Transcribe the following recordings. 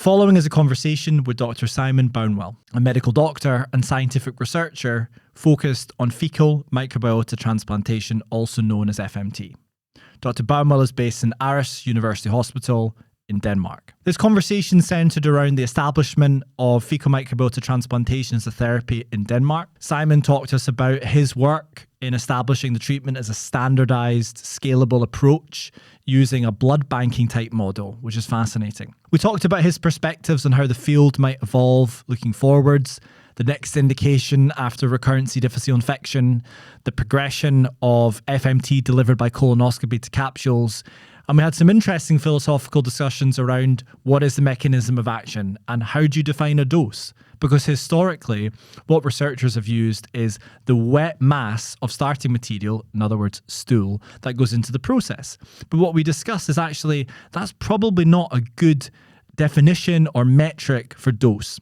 following is a conversation with Dr. Simon Baunwall, a medical doctor and scientific researcher focused on fecal microbiota transplantation, also known as FMT. Dr. Baunwall is based in Arras University Hospital in Denmark. This conversation centered around the establishment of fecal microbiota transplantation as a therapy in Denmark. Simon talked to us about his work in establishing the treatment as a standardised, scalable approach using a blood banking type model, which is fascinating. We talked about his perspectives on how the field might evolve looking forwards, the next indication after recurrent C-difficile infection, the progression of FMT delivered by colonoscopy to capsules, and we had some interesting philosophical discussions around what is the mechanism of action and how do you define a dose? Because historically, what researchers have used is the wet mass of starting material, in other words, stool, that goes into the process. But what we discussed is actually that's probably not a good definition or metric for dose.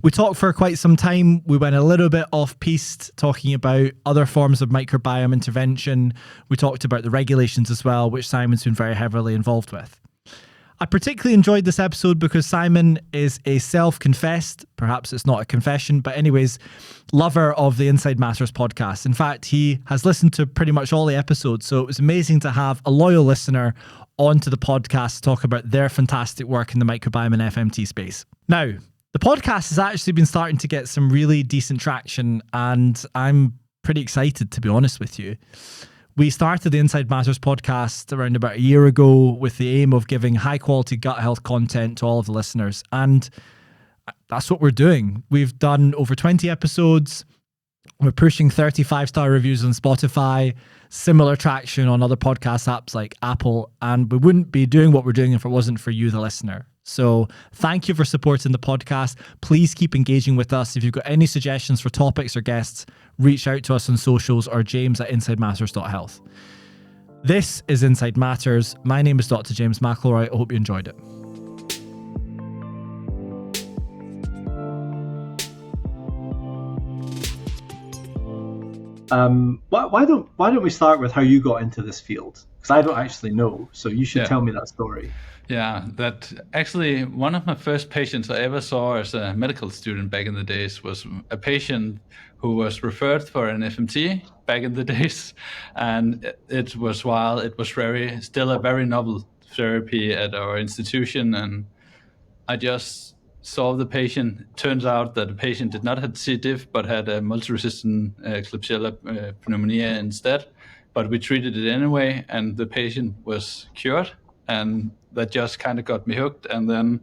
We talked for quite some time. We went a little bit off-piste talking about other forms of microbiome intervention. We talked about the regulations as well, which Simon's been very heavily involved with. I particularly enjoyed this episode because Simon is a self-confessed, perhaps it's not a confession, but anyways, lover of the Inside Matters podcast. In fact, he has listened to pretty much all the episodes, so it was amazing to have a loyal listener onto the podcast to talk about their fantastic work in the microbiome and FMT space. Now, the podcast has actually been starting to get some really decent traction, and I'm pretty excited, to be honest with you. We started the Inside Matters podcast around about a year ago with the aim of giving high quality gut health content to all of the listeners. And that's what we're doing. We've done over 20 episodes. We're pushing 35-star reviews on Spotify, similar traction on other podcast apps like Apple. And we wouldn't be doing what we're doing if it wasn't for you, the listener. So thank you for supporting the podcast. Please keep engaging with us. If you've got any suggestions for topics or guests, reach out to us on socials or james@insidematters.health. This is Inside Matters. My name is Dr. James McElroy. I hope you enjoyed it. Why don't we start with how you got into this field? Because I don't actually know, so you should tell me that story. Yeah, that actually one of my first patients I ever saw as a medical student back in the days was a patient who was referred for an FMT back in the days, and it was still a very novel therapy at our institution, and I just saw the patient. Turns out that the patient did not have C. diff, but had a multi-resistant Klebsiella pneumonia instead. But we treated it anyway, and the patient was cured, and that just kind of got me hooked. And then,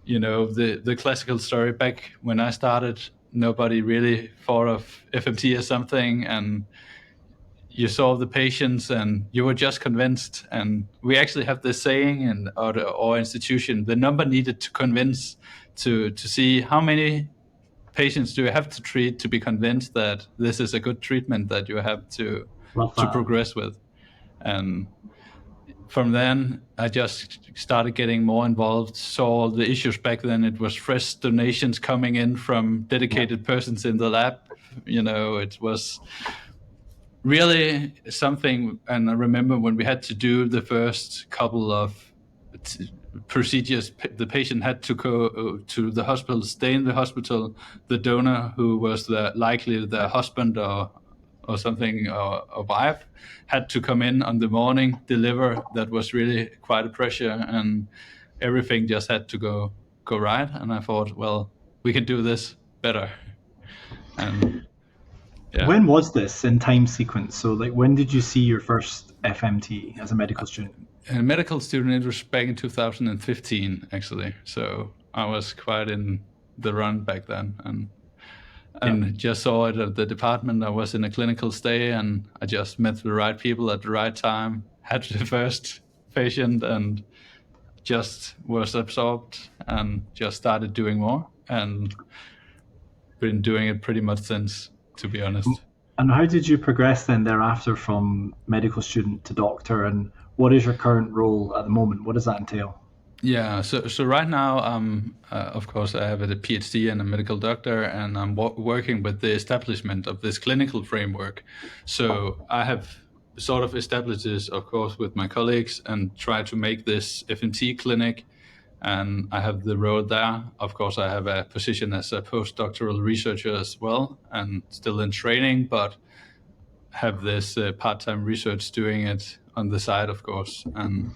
the classical story, back when I started, nobody really thought of FMT as something, and you saw the patients and you were just convinced. And we actually have this saying in our institution: the number needed to convince, to see how many patients do you have to treat to be convinced that this is a good treatment that you have to progress with. And from then, I just started getting more involved, saw the issues back then. It was fresh donations coming in from dedicated persons in the lab. It was really something. And I remember when we had to do the first couple of procedures, the patient had to go to the hospital, stay in the hospital. The donor, who was likely the husband or something, or wife, had to come in on the morning, deliver. That was really quite a pressure, and everything just had to go right. And I thought, well, we can do this better. And When was this in time sequence? So when did you see your first FMT as a medical student? A medical student, it was back in 2015, actually. So I was quite in the run back then, and just saw it at the department. I was in a clinical stay, and I just met the right people at the right time, had the first patient, and just was absorbed and just started doing more, and been doing it pretty much since, to be honest. And how did you progress then thereafter from medical student to doctor, and what is your current role at the moment? What does that entail? Yeah, so right now, of course, I have a PhD and a medical doctor, and I'm working with the establishment of this clinical framework. So I have sort of established this, of course, with my colleagues, and try to make this FMT clinic and I have the role there. Of course, I have a position as a postdoctoral researcher as well, and still in training, but have this part-time research doing it on the side, of course. And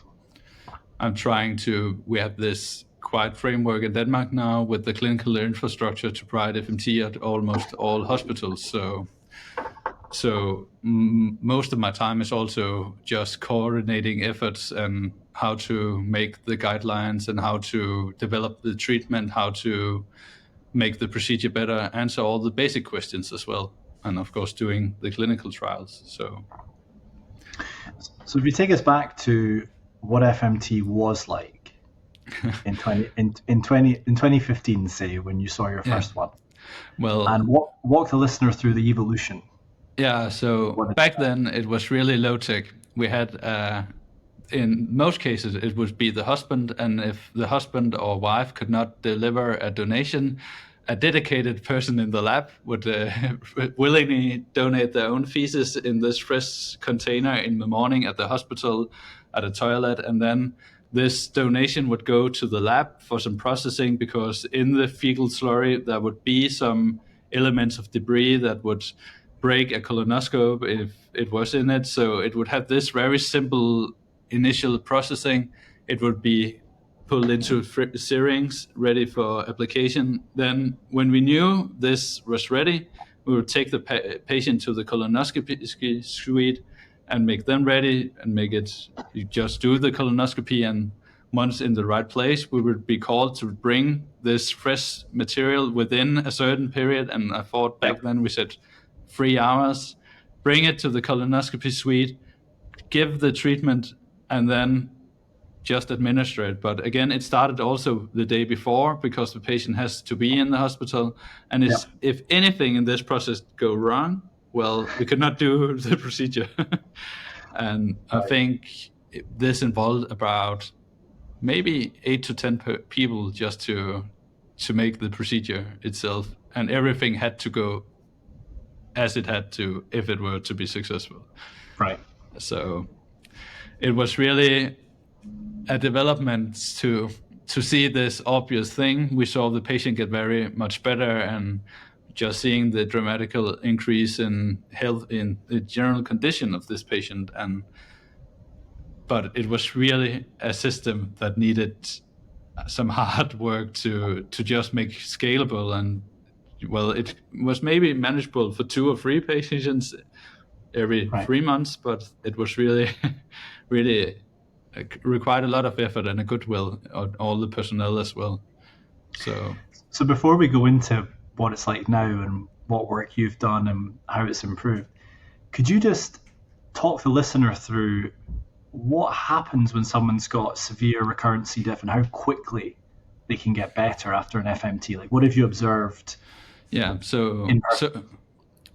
we have this quite framework in Denmark now with the clinical infrastructure to provide FMT at almost all hospitals. So most of my time is also just coordinating efforts and how to make the guidelines and how to develop the treatment, how to make the procedure better, answer all the basic questions as well, and of course doing the clinical trials. So if you take us back to what FMT was like in 2015, say, when you saw your first one, and walk the listener through the evolution. Yeah, so back then it was really low tech. We had, in most cases, it would be the husband, and if the husband or wife could not deliver a donation, a dedicated person in the lab would willingly donate their own feces in this fresh container in the morning at the hospital, at a toilet, and then this donation would go to the lab for some processing, because in the fecal slurry there would be some elements of debris that would break a colonoscope if it was in it. So it would have this very simple initial processing. It would be pulled into syringes ready for application. Then when we knew this was ready, we would take the patient to the colonoscopy suite and make them ready and you just do the colonoscopy, and once in the right place, we would be called to bring this fresh material within a certain period. And I thought back then we said 3 hours, bring it to the colonoscopy suite, give the treatment, and then just administer it. But again, it started also the day before, because the patient has to be in the hospital. And if anything in this process go wrong, well, we could not do the procedure. And I think this involved about maybe 8 to 10 people just to make the procedure itself. And everything had to go as it had to if it were to be successful. Right. So it was really a development to see this obvious thing. We saw the patient get very much better, and just seeing the dramatical increase in health, in the general condition of this patient. But it was really a system that needed some hard work to just make scalable. And well, it was maybe manageable for 2 or 3 patients every 3 months, but it was really really required a lot of effort and a goodwill on all the personnel as well. So before we go into what it's like now and what work you've done and how it's improved, could you just talk the listener through what happens when someone's got severe recurrent C. diff and how quickly they can get better after an FMT? Like, what have you observed? So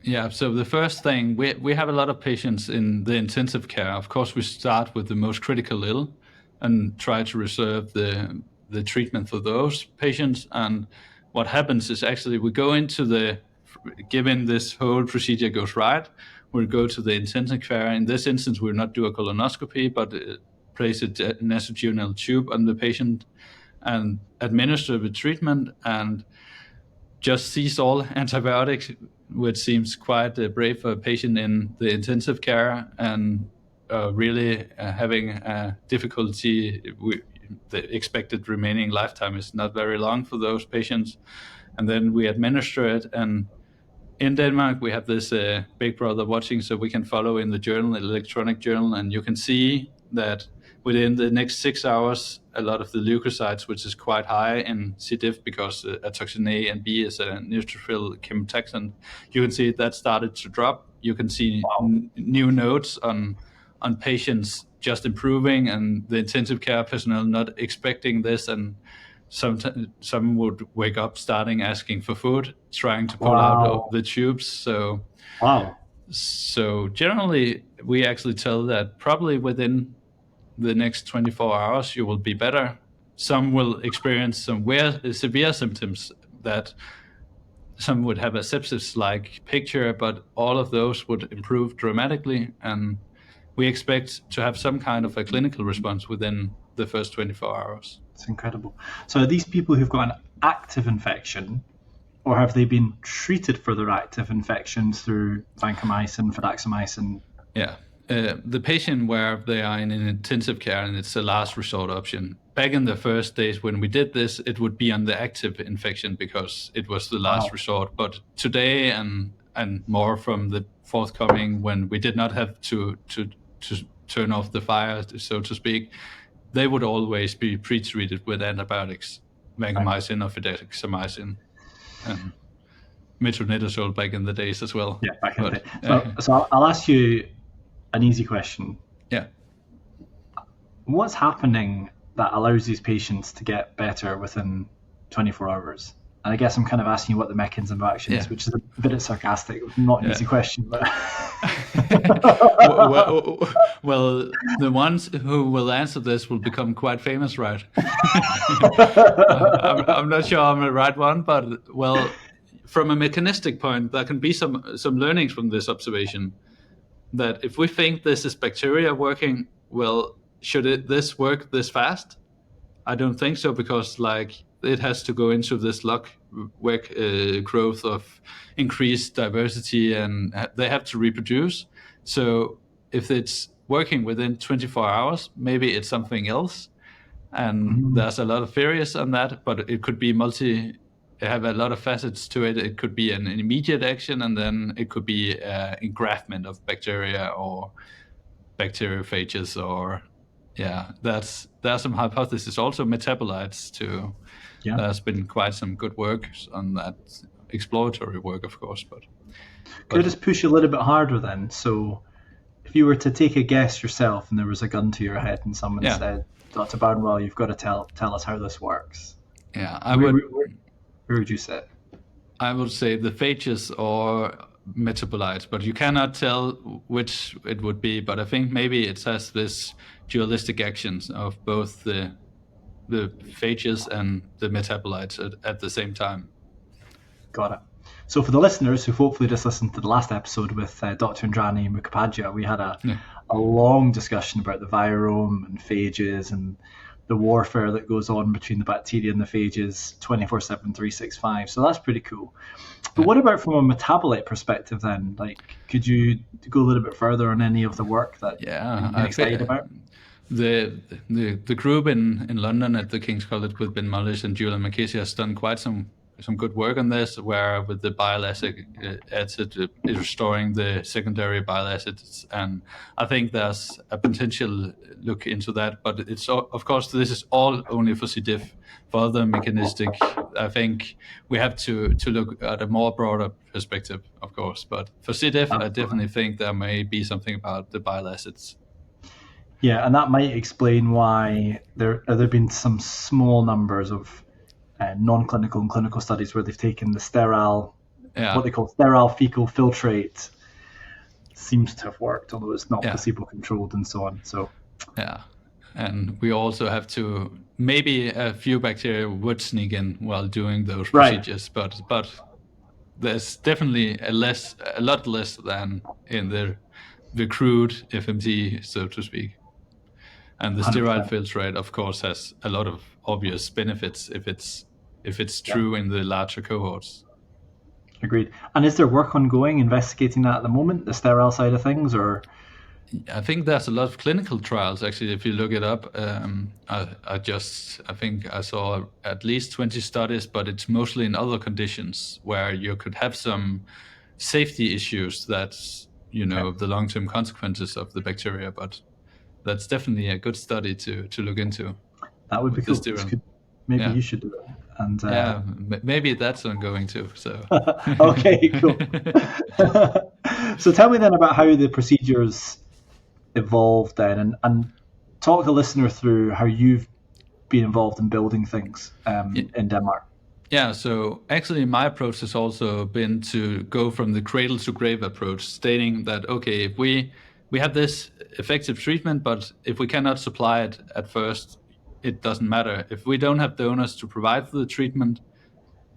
the first thing, we have a lot of patients in the intensive care. Of course, we start with the most critical ill and try to reserve the treatment for those patients. And what happens is actually we go into given this whole procedure goes right, we'll go to the intensive care. In this instance, we'll not do a colonoscopy, but place a nasogeval tube on the patient and administer the treatment and just cease all antibiotics, which seems quite brave for a patient in the intensive care, and really having difficulty. The expected remaining lifetime is not very long for those patients. And then we administer it. And in Denmark, we have this Big Brother watching, so we can follow in the journal, electronic journal, and you can see that within the next 6 hours, a lot of the leukocytes, which is quite high in C. diff because a toxin A and B is a neutrophil chemotaxin, you can see that started to drop. You can see new notes on patients just improving, and the intensive care personnel not expecting this, and some would wake up starting asking for food, trying to pull out of the tubes. So generally, we actually tell that probably within the next 24 hours, you will be better. Some will experience some severe symptoms that some would have a sepsis-like picture, but all of those would improve dramatically. And we expect to have some kind of a clinical response within the first 24 hours. It's incredible. So are these people who've got an active infection, or have they been treated for their active infection through vancomycin, fidaxomicin? Yeah. The patient where they are in an intensive care and it's a last resort option. Back in the first days when we did this, it would be on the active infection because it was the last resort. But today and more from the forthcoming, when we did not have to turn off the fire, so to speak, they would always be pre-treated with antibiotics, vancomycin or fidaxomicin, and metronidazole back in the days as well. Yeah, back in the day. So I'll ask you an easy question. Yeah. What's happening that allows these patients to get better within 24 hours? And I guess I'm kind of asking you what the mechanism of action is, which is a bit sarcastic, not an easy question. But well, the ones who will answer this will become quite famous, right? I'm not sure I'm the right one, but well, from a mechanistic point, there can be some learnings from this observation. That if we think this is bacteria working, well, should this work this fast? I don't think so, because it has to go into this log growth of increased diversity, and they have to reproduce. So if it's working within 24 hours, maybe it's something else. And there's a lot of theories on that, but it could be have a lot of facets to it. It could be an immediate action, and then it could be engraftment of bacteria or bacteriophages, or there's some hypotheses. Also metabolites too. Yeah. There's been quite some good work on that, exploratory work, of course. But could I just push you a little bit harder then? So if you were to take a guess yourself and there was a gun to your head and someone said, Dr. Baunwall, you've got to tell us how this works. Yeah, where would you say? I would say the phages or metabolites, but you cannot tell which it would be. But I think maybe it has this dualistic actions of both the phages and the metabolites at the same time. Got it. So for the listeners who've hopefully just listened to the last episode with Dr. Indrani Mukhopadhyay, we had a long discussion about the virome and phages and the warfare that goes on between the bacteria and the phages 24/7, 365. So that's pretty cool. But what about from a metabolite perspective then? Could you go a little bit further on any of the work that you're excited about? The group in London at the King's College with Ben Mullis and Julian McKessie has done quite some good work on this, where with the bile acid is restoring the secondary bile acids, and I think there's a potential look into that. But it's of course this is all only for C. diff. For other mechanistic, I think we have to look at a more broader perspective, of course. But for C. diff, I definitely think there may be something about the bile acids. Yeah, and that might explain why there have been some small numbers of non-clinical and clinical studies where they've taken the sterile, what they call sterile fecal filtrate, seems to have worked, although it's not placebo-controlled and so on. So and we also have to, maybe a few bacteria would sneak in while doing those procedures, but there's definitely a lot less than in the crude FMT, so to speak. And the 100%. Sterile filtrate, of course, has a lot of obvious benefits if it's true in the larger cohorts. Agreed. And is there work ongoing investigating that at the moment, the sterile side of things, or? I think there's a lot of clinical trials, actually, if you look it up. I think I saw at least 20 studies, but it's mostly in other conditions where you could have some safety issues that's, the long-term consequences of the bacteria, but that's definitely a good study to look into. That would be cool. Maybe you should do it. And maybe that's ongoing too. So okay, cool. So tell me then about how the procedures evolved then, and talk the listener through how you've been involved in building things in Denmark. Yeah, so actually my approach has also been to go from the cradle to grave approach, stating that, okay, if we have this effective treatment, but if we cannot supply it at first, it doesn't matter. If we don't have donors to provide for the treatment,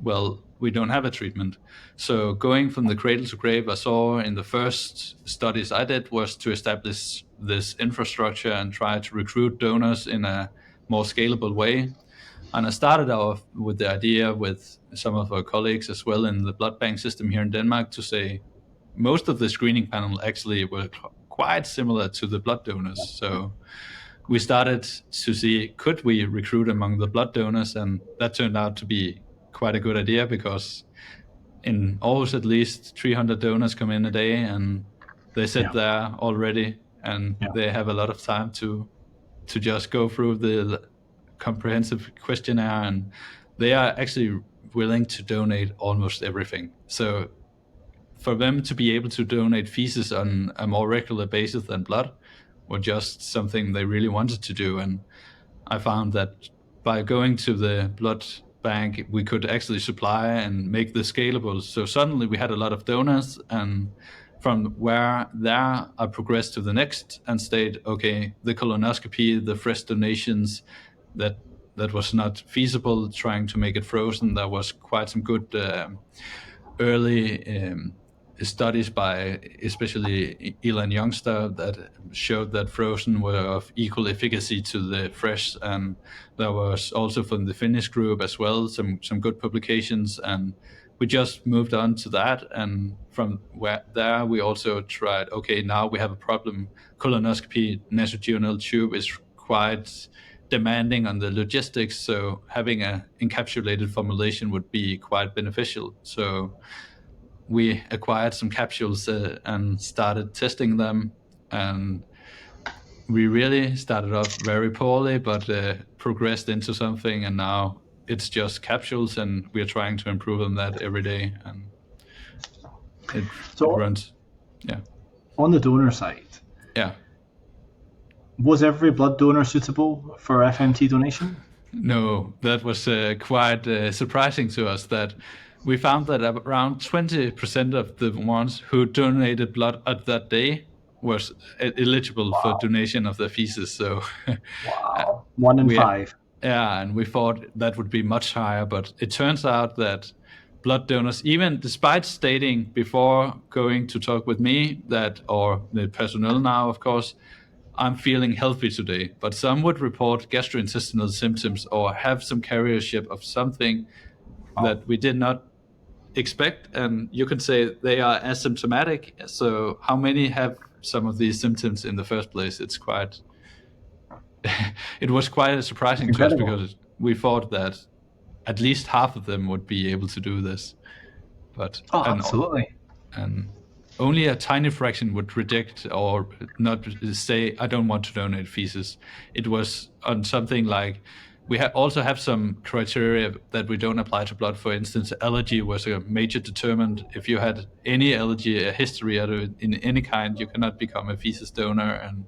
well, we don't have a treatment. So going from the cradle to grave, I saw in the first studies I did was to establish this infrastructure and try to recruit donors in a more scalable way. And I started off with the idea with some of our colleagues as well in the blood bank system here in Denmark to say most of the screening panel actually were quite similar to the blood donors. So we started to see, could we recruit among the blood donors? And that turned out to be quite a good idea, because in Aarhus at least 300 donors come in a day, and they sit there already, and they have a lot of time to just go through the comprehensive questionnaire, and they are actually willing to donate almost everything. So for them to be able to donate feces on a more regular basis than blood were just something they really wanted to do. And I found that by going to the blood bank, we could actually supply and make this scalable. So suddenly we had a lot of donors, and from where there I progressed to the next and stayed, okay, the colonoscopy, the fresh donations, that was not feasible, trying to make it frozen. There was quite some good early studies by especially Elon Youngster that showed that frozen were of equal efficacy to the fresh, and there was also from the Finnish group as well some good publications, and we just moved on to that. And from where there we also tried, okay, now we have a problem. Colonoscopy nasogenital tube is quite demanding on the logistics, so having an encapsulated formulation would be quite beneficial. So we acquired some capsules and started testing them, and we really started off very poorly, but progressed into something, and now it's just capsules, and we're trying to improve on that every day, and it runs. Yeah. On the donor side, was every blood donor suitable for FMT donation? No, that was quite surprising to us, that we found that around 20% of the ones who donated blood at that day was eligible for donation of their feces. So, 1 in 5. Yeah, and we thought that would be much higher, but it turns out that blood donors, even despite stating before going to talk with me that, or the personnel now, of course, I'm feeling healthy today, but some would report gastrointestinal symptoms or have some carriership of something that we did not expect, and you can say they are asymptomatic. So how many have some of these symptoms in the first place? It's quite it was quite surprising to us, because we thought that at least half of them would be able to do this, but absolutely, and only a tiny fraction would reject or not say, I don't want to donate feces. It was on something like, we also have some criteria that we don't apply to blood. For instance, allergy was a major determinant. If you had any allergy, a history in any kind, you cannot become a feces donor, and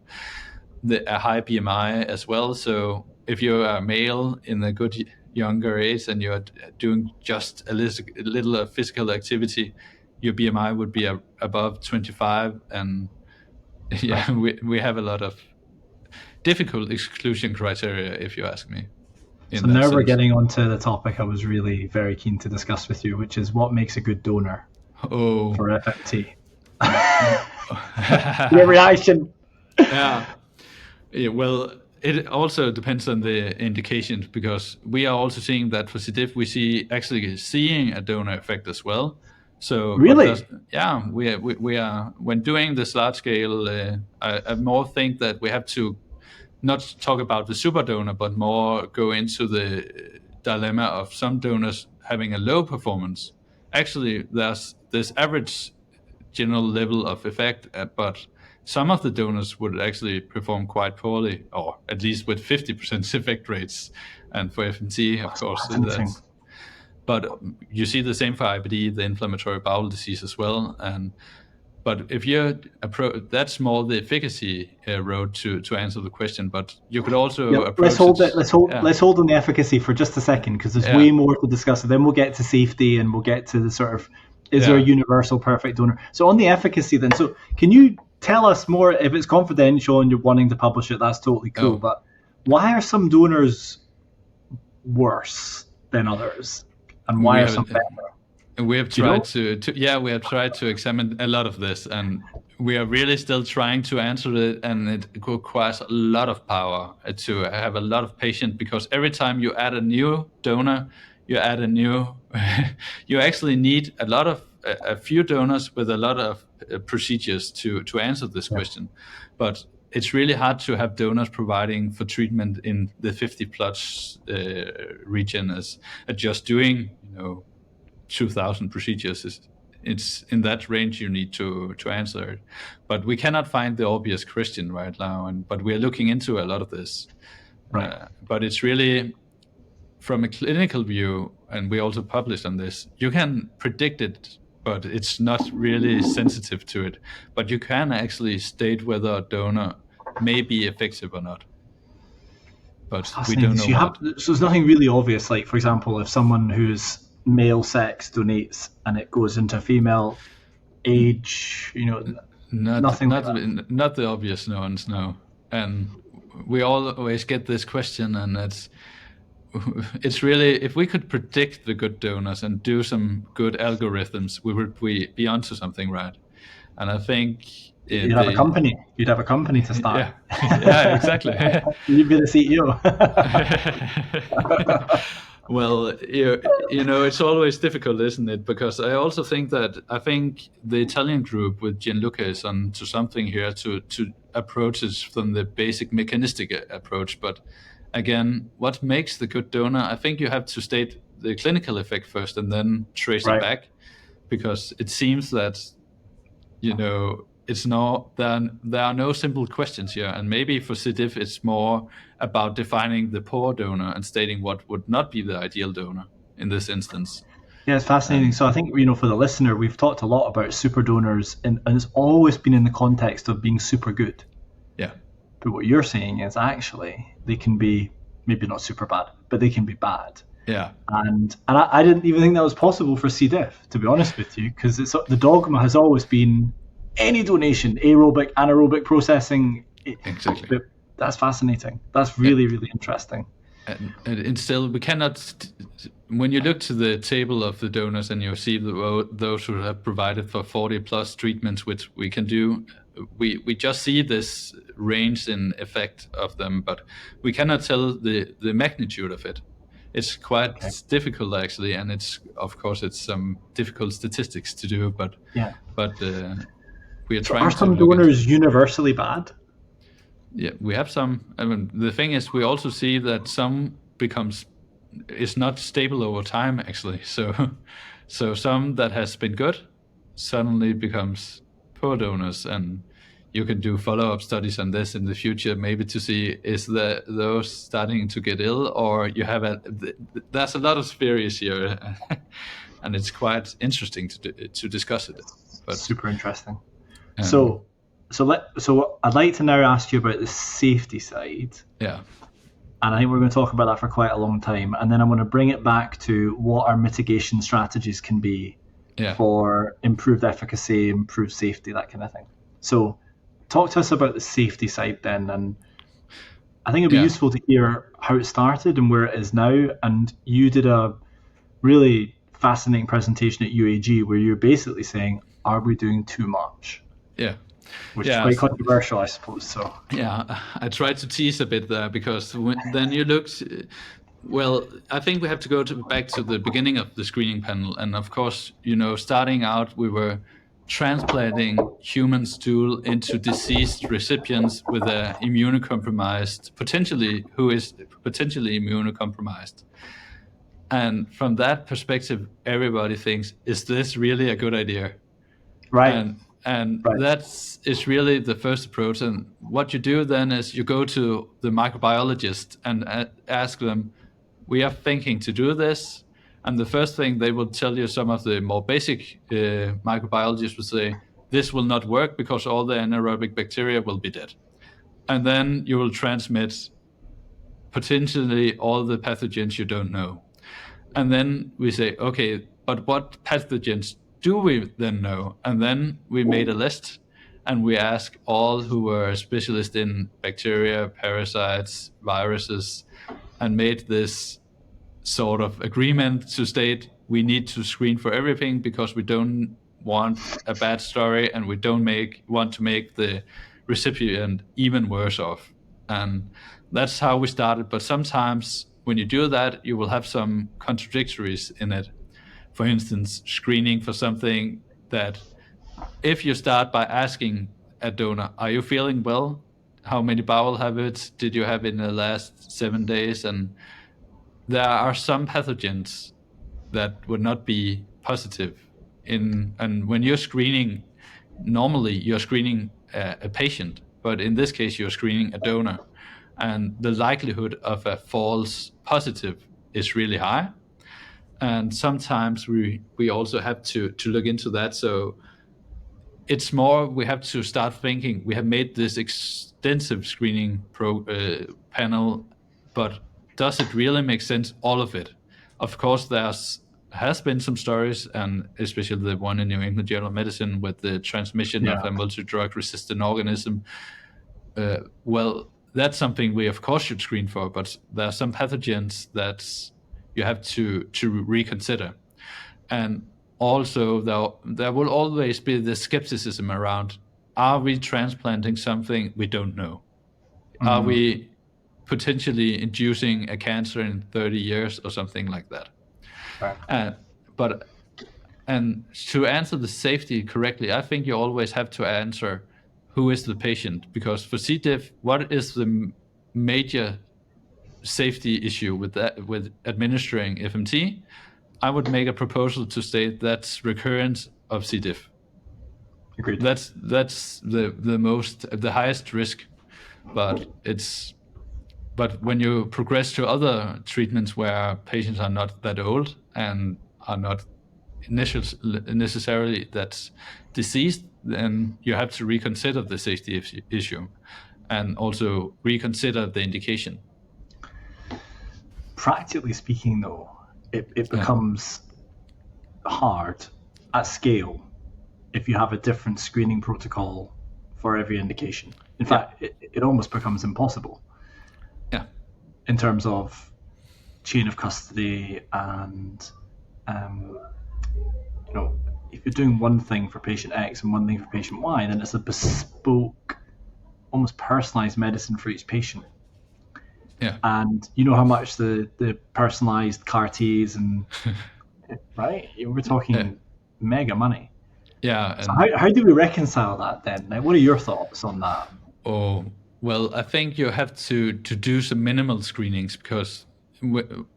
a high BMI as well. So if you're a male in a good younger age and you're doing just a little physical activity, your BMI would be above 25, and we have a lot of difficult exclusion criteria, if you ask me. So now we're getting onto the topic I was really very keen to discuss with you, which is what makes a good donor for FMT. Your reaction? Yeah, well, it also depends on the indications, because we are also seeing that for C. diff, we seeing a donor effect as well. So really, we are, when doing this large scale, I more think that we have to not talk about the super donor, but more go into the dilemma of some donors having a low performance. Actually, there's this average general level of effect, but some of the donors would actually perform quite poorly, or at least with 50% effect rates. And for FMT, of course, but you see the same for IBD, the inflammatory bowel disease as well. But if you're that's more the efficacy road to answer the question. But you could also approach. Let's hold on the efficacy for just a second, because there's way more to discuss. And then we'll get to safety, and we'll get to the sort of, is there a universal perfect donor? So on the efficacy then, so can you tell us more? If it's confidential and you're wanting to publish it, that's totally cool. But why are some donors worse than others? And why are some better? We have tried to examine a lot of this, and we are really still trying to answer it, and it requires a lot of power to have a lot of patience, because every time you add a new donor, you actually need a few donors with a lot of procedures to answer this question. But it's really hard to have donors providing for treatment in the 50 plus region as just doing 2,000 procedures. It's in that range you need to answer it. But we cannot find the obvious question right now, but we are looking into a lot of this. Right. But it's really, from a clinical view, and we also published on this, you can predict it, but it's not really sensitive to it. But you can actually state whether a donor may be effective or not. But we don't know so there's nothing really obvious. Like, for example, if someone who's male sex donates and it goes into female age, nothing like that. Not the obvious ones, no. And we always get this question, and it's really, if we could predict the good donors and do some good algorithms, we would be onto something, right? And I think you'd have a company. You'd have a company to start. Yeah, exactly. You'd be the CEO. Well, it's always difficult, isn't it? Because I also think the Italian group with Gianluca is onto something here to approach it from the basic mechanistic approach. But again, what makes the good donor? I think you have to state the clinical effect first and then trace it back, because it seems that there are no simple questions here, and maybe for C. diff it's more about defining the poor donor and stating what would not be the ideal donor in this instance. Yeah, it's fascinating. So I think, for the listener, we've talked a lot about super donors, and it's always been in the context of being super good. Yeah. But what you're saying is actually they can be maybe not super bad, but they can be bad. Yeah. And I didn't even think that was possible for C. diff, to be honest with you, because the dogma has always been any donation, aerobic, anaerobic processing. Exactly. That's fascinating. That's really, really interesting. And still, we cannot. When you look to the table of the donors and you see those who have provided for 40 plus treatments, which we can do, we just see this range in effect of them, but we cannot tell the magnitude of it. It's quite difficult actually, and it's some difficult statistics to do, but we are trying. Are some donors universally bad? Yeah, we have some. I mean, the thing is, we also see that some is not stable over time actually. So some that has been good suddenly becomes poor donors, and you can do follow-up studies on this in the future, maybe to see is those starting to get ill, or you have there's a lot of theories here, and it's quite interesting to discuss it. But super interesting. So I'd like to now ask you about the safety side. Yeah. And I think we're going to talk about that for quite a long time. And then I'm going to bring it back to what our mitigation strategies can be for improved efficacy, improved safety, that kind of thing. So talk to us about the safety side then. And I think it'd be useful to hear how it started and where it is now. And you did a really fascinating presentation at UAG where you're basically saying, are we doing too much? Yeah. Which is quite controversial, I suppose. So yeah, I tried to tease a bit there, because then you looked. Well, I think we have to go back to the beginning of the screening panel, and of course, starting out, we were transplanting human stool into deceased recipients with a immunocompromised, who is potentially immunocompromised. And from that perspective, everybody thinks, is this really a good idea? Right. And that is really the first approach. And what you do then is you go to the microbiologist and ask them, we are thinking to do this. And the first thing they will tell you, some of the more basic microbiologists will say, this will not work because all the anaerobic bacteria will be dead. And then you will transmit potentially all the pathogens you don't know. And then we say, okay, but what pathogens do we then know? And then we made a list, and we asked all who were specialists in bacteria, parasites, viruses, and made this sort of agreement to state we need to screen for everything because we don't want a bad story, and we don't want to make the recipient even worse off. And that's how we started. But sometimes when you do that, you will have some contradictories in it. For instance, screening for something that, if you start by asking a donor, are you feeling well? How many bowel habits did you have in the last 7 days? And there are some pathogens that would not be positive and when you're screening, normally you're screening a patient, but in this case you're screening a donor, and the likelihood of a false positive is really high. And sometimes we also have to look into that. So it's more, we have to start thinking, we have made this extensive screening panel, but does it really make sense, all of it? Of course, has been some stories, and especially the one in New England Journal of Medicine with the transmission of a multi-drug resistant organism. Well, that's something we of course should screen for, but there are some pathogens that you have to reconsider. And also, there will always be the skepticism around, are we transplanting something we don't know? Are we potentially inducing a cancer in 30 years or something like that? Right. And to answer the safety correctly, I think you always have to answer, who is the patient? Because for C. diff, what is the major safety issue with administering FMT? I would make a proposal to state that's recurrence of C. diff. Agreed. That's the highest risk, but when you progress to other treatments where patients are not that old and are not necessarily that diseased, then you have to reconsider the safety issue and also reconsider the indication. Practically speaking, though, it becomes hard at scale if you have a different screening protocol for every indication. In fact, it almost becomes impossible. Yeah. In terms of chain of custody and, if you're doing one thing for patient X and one thing for patient Y, then it's a bespoke, almost personalized medicine for each patient. Yeah. And you know how much the personalized CAR-Ts and right? We're talking mega money. Yeah. So how do we reconcile that then? Like, what are your thoughts on that? Oh, well, I think you have to do some minimal screenings, because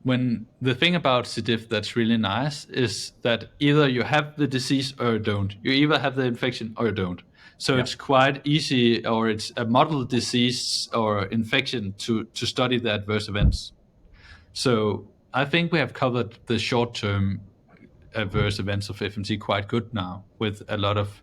when the thing about C. diff that's really nice is that either you have the disease or you don't. You either have the infection or you don't. So it's quite easy, or it's a model disease or infection to study the adverse events. So I think we have covered the short-term adverse events of FMT quite good now, with a lot of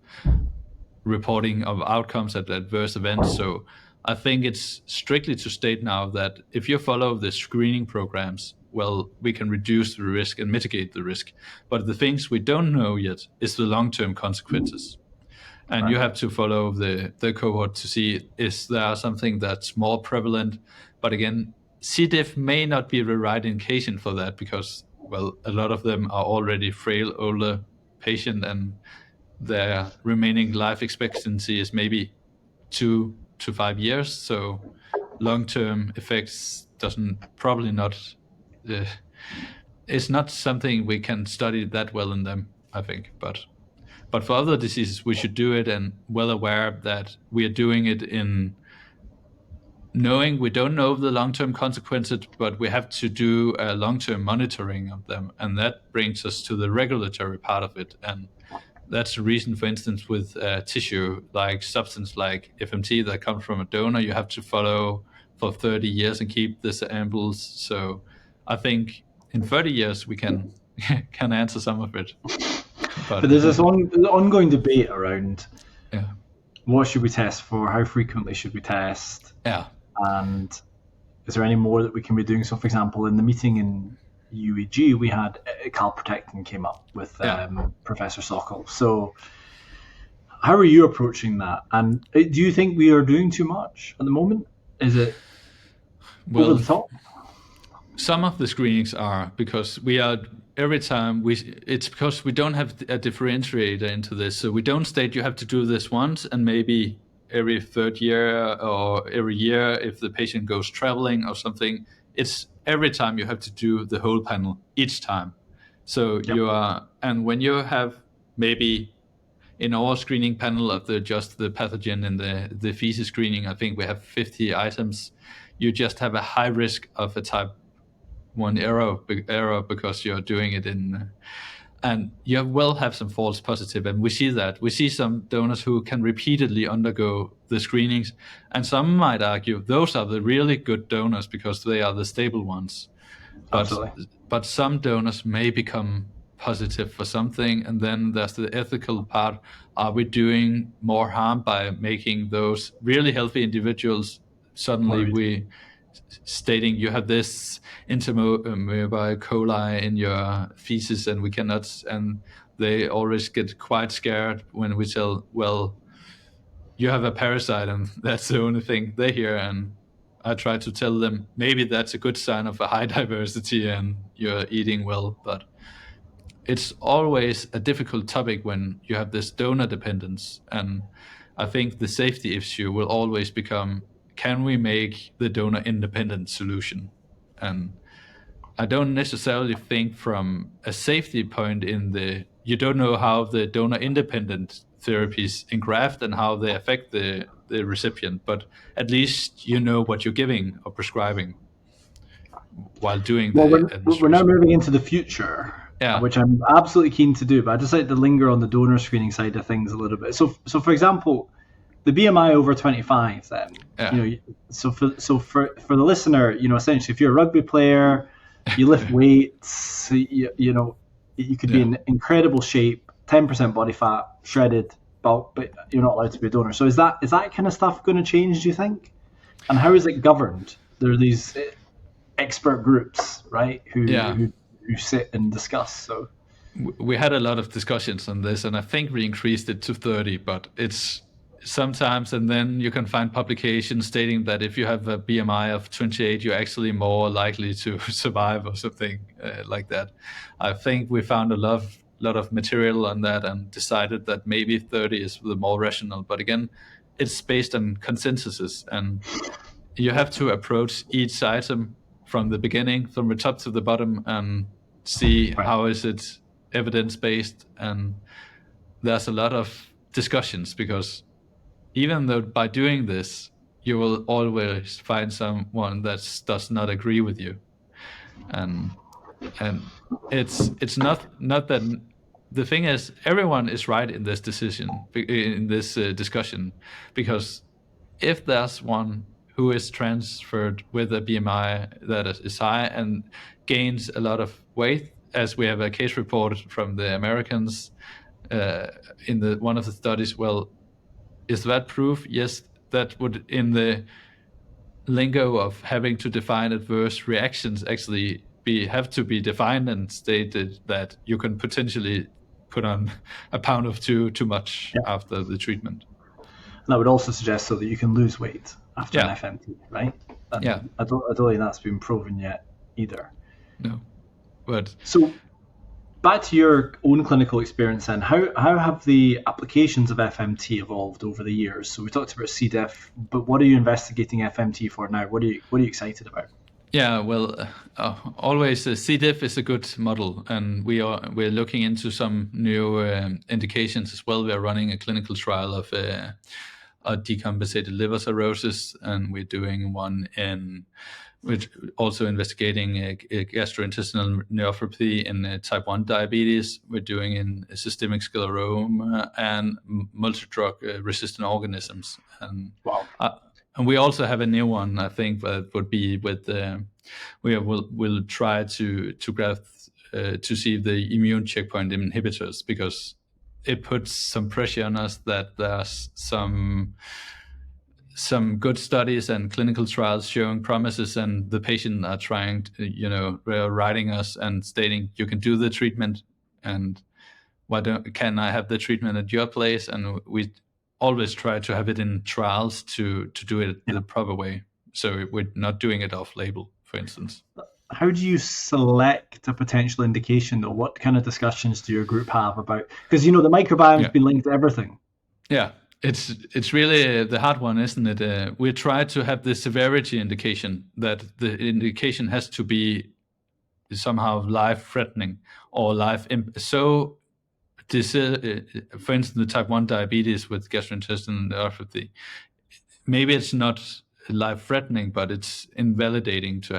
reporting of outcomes at adverse events. So I think it's strictly to state now that if you follow the screening programs, well, we can reduce the risk and mitigate the risk. But the things we don't know yet is the long-term consequences. And you have to follow the cohort to see, is there something that's more prevalent? But again, C. diff may not be the right indication for that, because, well, a lot of them are already frail, older patient, and their remaining life expectancy is maybe 2 to 5 years. So long-term effects it's not something we can study that well in them, I think. But for other diseases, we should do it, and well aware that we are doing it in knowing we don't know the long-term consequences, but we have to do a long-term monitoring of them. And that brings us to the regulatory part of it. And that's the reason, for instance, with tissue, like substance like FMT that comes from a donor, you have to follow for 30 years and keep the samples. So I think in 30 years we can answer some of it. But there's this ongoing debate around what should we test for, how frequently should we test, and is there any more that we can be doing? So, for example, in the meeting in UEG, we had calprotectin came up with Professor Sokol. So how are you approaching that? And do you think we are doing too much at the moment? Is it over the top? some of the screenings are because we are every time it's because we don't have a differentiator into this, so we don't state you have to do this once and maybe every third year or every year if the patient goes traveling or something. It's every time you have to do the whole panel each time. So you are, and when you have maybe in our screening panel of just the pathogen and the feces screening, I think we have 50 items. You just have a high risk of a type 1 error because you're doing it in, and you will have some false positive. And we see that. We see some donors who can repeatedly undergo the screenings, and some might argue those are the really good donors because they are the stable ones. But some donors may become positive for something, and then there's the ethical part. Are we doing more harm by making those really healthy individuals suddenly stating you have this intermobile coli in your feces and we cannot, and they always get quite scared when we tell, well, you have a parasite and that's the only thing they hear. And I try to tell them maybe that's a good sign of a high diversity and you're eating well, but it's always a difficult topic when you have this donor dependence. And I think the safety issue will always become, can we make the donor independent solution? And I don't necessarily think from a safety point you don't know how the donor independent therapies engraft and how they affect the recipient, but at least you know what you're giving or prescribing while doing we're now moving into the future, which I'm absolutely keen to do, but I just like to linger on the donor screening side of things a little bit. So for example, the BMI over 25, then, so for the listener, essentially, if you're a rugby player, you lift weights, you could be in incredible shape, 10% body fat, shredded bulk, but you're not allowed to be a donor. So is that kind of stuff going to change, do you think? And how is it governed? There are these expert groups, right, who sit and discuss. So we had a lot of discussions on this, and I think we increased it to 30, but it's sometimes, and then you can find publications stating that if you have a BMI of 28, you're actually more likely to survive or something like that. I think we found a lot of material on that and decided that maybe 30 is the more rational. But again, it's based on consensuses, and you have to approach each item from the beginning, from the top to the bottom, and see how is it evidence-based. And there's a lot of discussions because even though by doing this, you will always find someone that does not agree with you. And it's not that the thing is, everyone is right in this decision, in this discussion, because if there's one who is transferred with a BMI that is high and gains a lot of weight, as we have a case report from the Americans in one of the studies, well, is that proof? Yes, that would, in the lingo of having to define adverse reactions, actually have to be defined and stated that you can potentially put on a pound of too much after the treatment. And that would also suggest so that you can lose weight after an FMT, right? And I don't think that's been proven yet either. No, but so back to your own clinical experience then, how have the applications of FMT evolved over the years? So we talked about C. diff, but what are you investigating FMT for now? What are you excited about? Yeah, well, always C. diff is a good model, and we're looking into some new indications as well. We are running a clinical trial of a decompensated liver cirrhosis, and we're doing one which also investigating a gastrointestinal neuropathy in type 1 diabetes. We're doing in systemic scleroma and multi-drug resistant organisms. And and we also have a new one, I think, that would be with we'll try to graph to see the immune checkpoint inhibitors, because it puts some pressure on us that there's some good studies and clinical trials showing promises, and the patient are trying to, writing us and stating you can do the treatment, and can I have the treatment at your place? And we always try to have it in trials to do it the proper way. So we're not doing it off label, for instance. how do you select a potential indication though? What kind of discussions do your group have about, because the microbiome's been linked to everything. Yeah, it's really the hard one, isn't it? We try to have the severity indication, that the indication has to be somehow life-threatening or so. This, for instance, the type 1 diabetes with gastrointestinal neuropathy, maybe it's not life-threatening, but it's invalidating to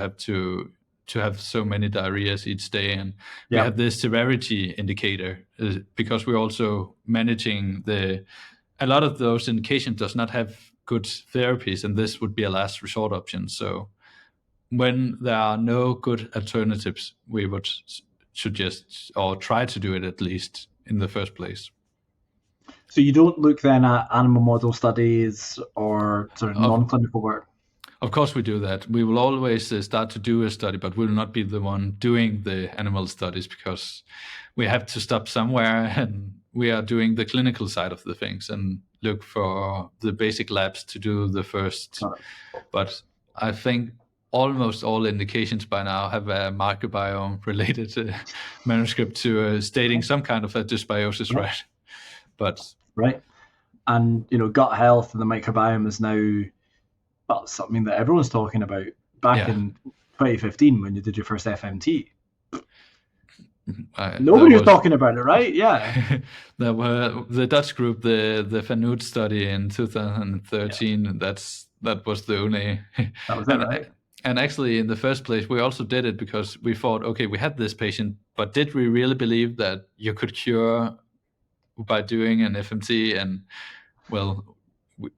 have so many diarrheas each day. And we have this severity indicator because we're also managing a lot of those indications does not have good therapies, and this would be a last resort option. So when there are no good alternatives, we would suggest or try to do it at least in the first place. So you don't look then at animal model studies or sort of non-clinical work? Of course we do that. We will always start to do a study, but we will not be the one doing the animal studies because we have to stop somewhere, and we are doing the clinical side of the things and look for the basic labs to do the first. But I think almost all indications by now have a microbiome related manuscript to stating some kind of a dysbiosis, right? Right. And, gut health and the microbiome is now something that everyone's talking about. Back in 2015, when you did your first FMT, nobody was talking about it, right? Yeah. There were the Dutch group, the Van Noot study in 2013. Yeah. That was the only. That was it, right? And actually, in the first place, we also did it because we thought, okay, we had this patient, but did we really believe that you could cure by doing an FMT? And well,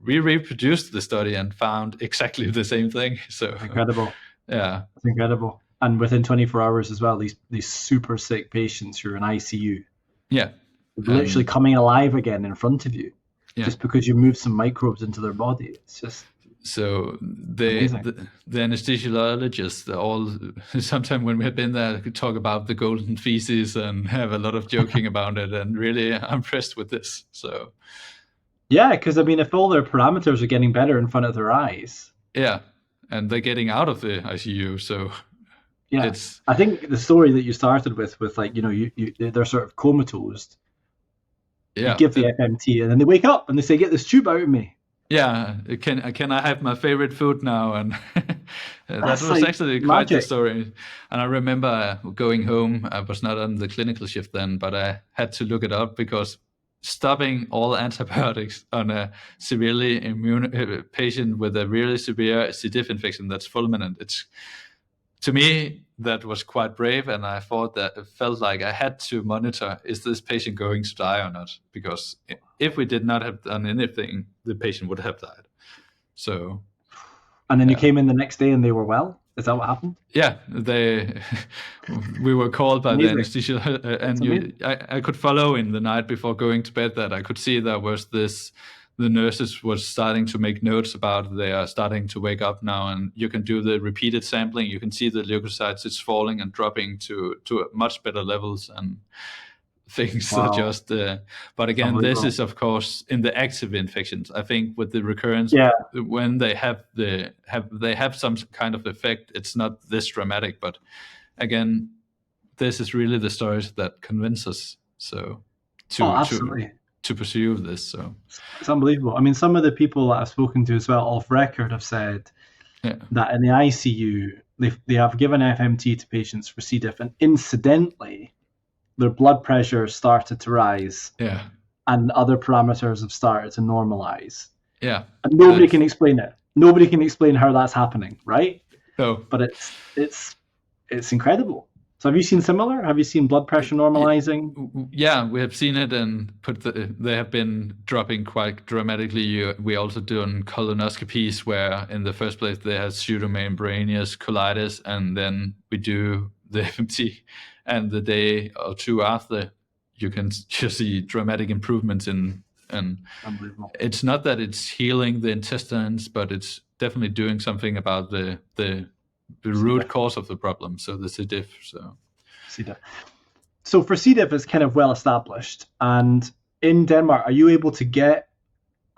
we reproduced the study and found exactly the same thing. So incredible. Yeah, it's incredible. And within 24 hours as well, these super sick patients who are in ICU, literally coming alive again in front of you, just because you moved some microbes into their body. It's just so the anesthesiologists all sometimes when we have been there could talk about the golden feces and have a lot of joking about it, and really I'm impressed with this. So yeah, because I mean, if all their parameters are getting better in front of their eyes, and they're getting out of the ICU, so I think the story that you started with like they're sort of comatose. You give the FMT and then they wake up and they say, "Get this tube out of me." Yeah, can I have my favorite food now? And that was like actually quite the story. And I remember going home. I was not on the clinical shift then, but I had to look it up because stopping all antibiotics on a severely immune patient with a really severe C. diff infection that's fulminant, to me, that was quite brave, and I thought that it felt like I had to monitor, is this patient going to die or not? Because if we did not have done anything, the patient would have died. So, and then you came in the next day and they were well? Is that what happened? Yeah, we were called by the anesthesia, and I could follow in the night before going to bed that I could see there was this. The nurses were starting to make notes about they are starting to wake up now, and you can do the repeated sampling. You can see the leukocytes, it's falling and dropping to much better levels, and things are just. But again, this is of course in the active infections. I think with the recurrence, when they have some kind of effect, it's not this dramatic. But again, this is really the stories that convince us. So absolutely. To pursue this. So it's unbelievable. I mean, some of the people that I've spoken to as well off record have said that in the ICU they have given FMT to patients for C. diff, and incidentally their blood pressure started to rise and other parameters have started to normalize. And nobody can explain it. Nobody can explain how that's happening, right? No. But it's incredible. So have you seen similar? Have you seen blood pressure normalizing? Yeah, we have seen it, and they have been dropping quite dramatically. We also done colonoscopies where in the first place they had pseudomembranous colitis, and then we do the FMT, and the day or two after you can just see dramatic improvements in. And it's not that it's healing the intestines, but it's definitely doing something about the root cause of the problem, so the C. diff. So for C. diff, it's kind of well established. And in Denmark, are you able to get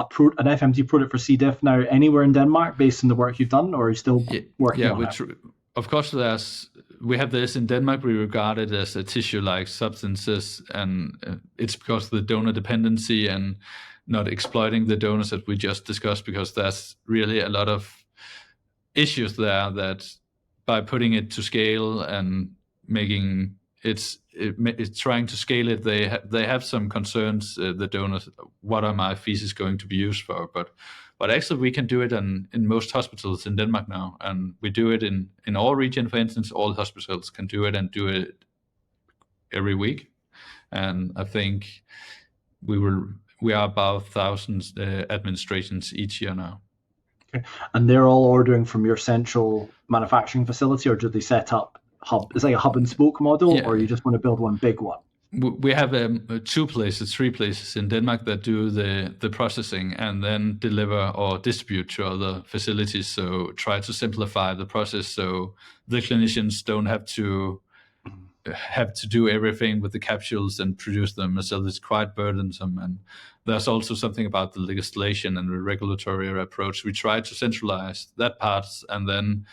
an FMT product for C. diff now anywhere in Denmark based on the work you've done, or are you still working on it? of course, we have this in Denmark. We regard it as a tissue-like substances, and it's because of the donor dependency and not exploiting the donors that we just discussed, because there's really a lot of issues there that by putting it to scale and making it's trying to scale it, they have some concerns, the donors. What are my feces going to be used for? But actually we can do it in most hospitals in Denmark now, and we do it in our region. For instance, all hospitals can do it and do it every week, and I think we are about 1,000 administrations each year now. Okay. And they're all ordering from your central manufacturing facility, or do they set up it's like a hub and spoke model, or you just want to build one big one? We have 3 places in Denmark that do the processing and then deliver or distribute to other facilities. So try to simplify the process so the clinicians don't have to do everything with the capsules and produce them. So it's quite burdensome. And there's also something about the legislation and the regulatory approach. We try to centralize that part and then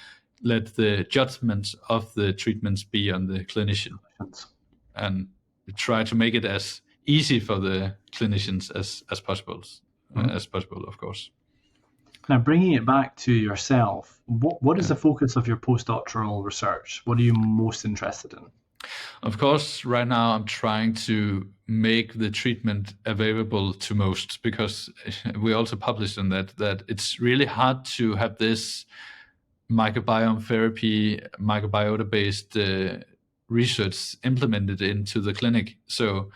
let the judgment of the treatments be on the clinician, and try to make it as easy for the clinicians as possible, of course. Now, bringing it back to yourself, what is the focus of your postdoctoral research? What are you most interested in? Of course, right now I'm trying to make the treatment available to most, because we also published on that it's really hard to have this microbiome therapy, microbiota-based research implemented into the clinic. So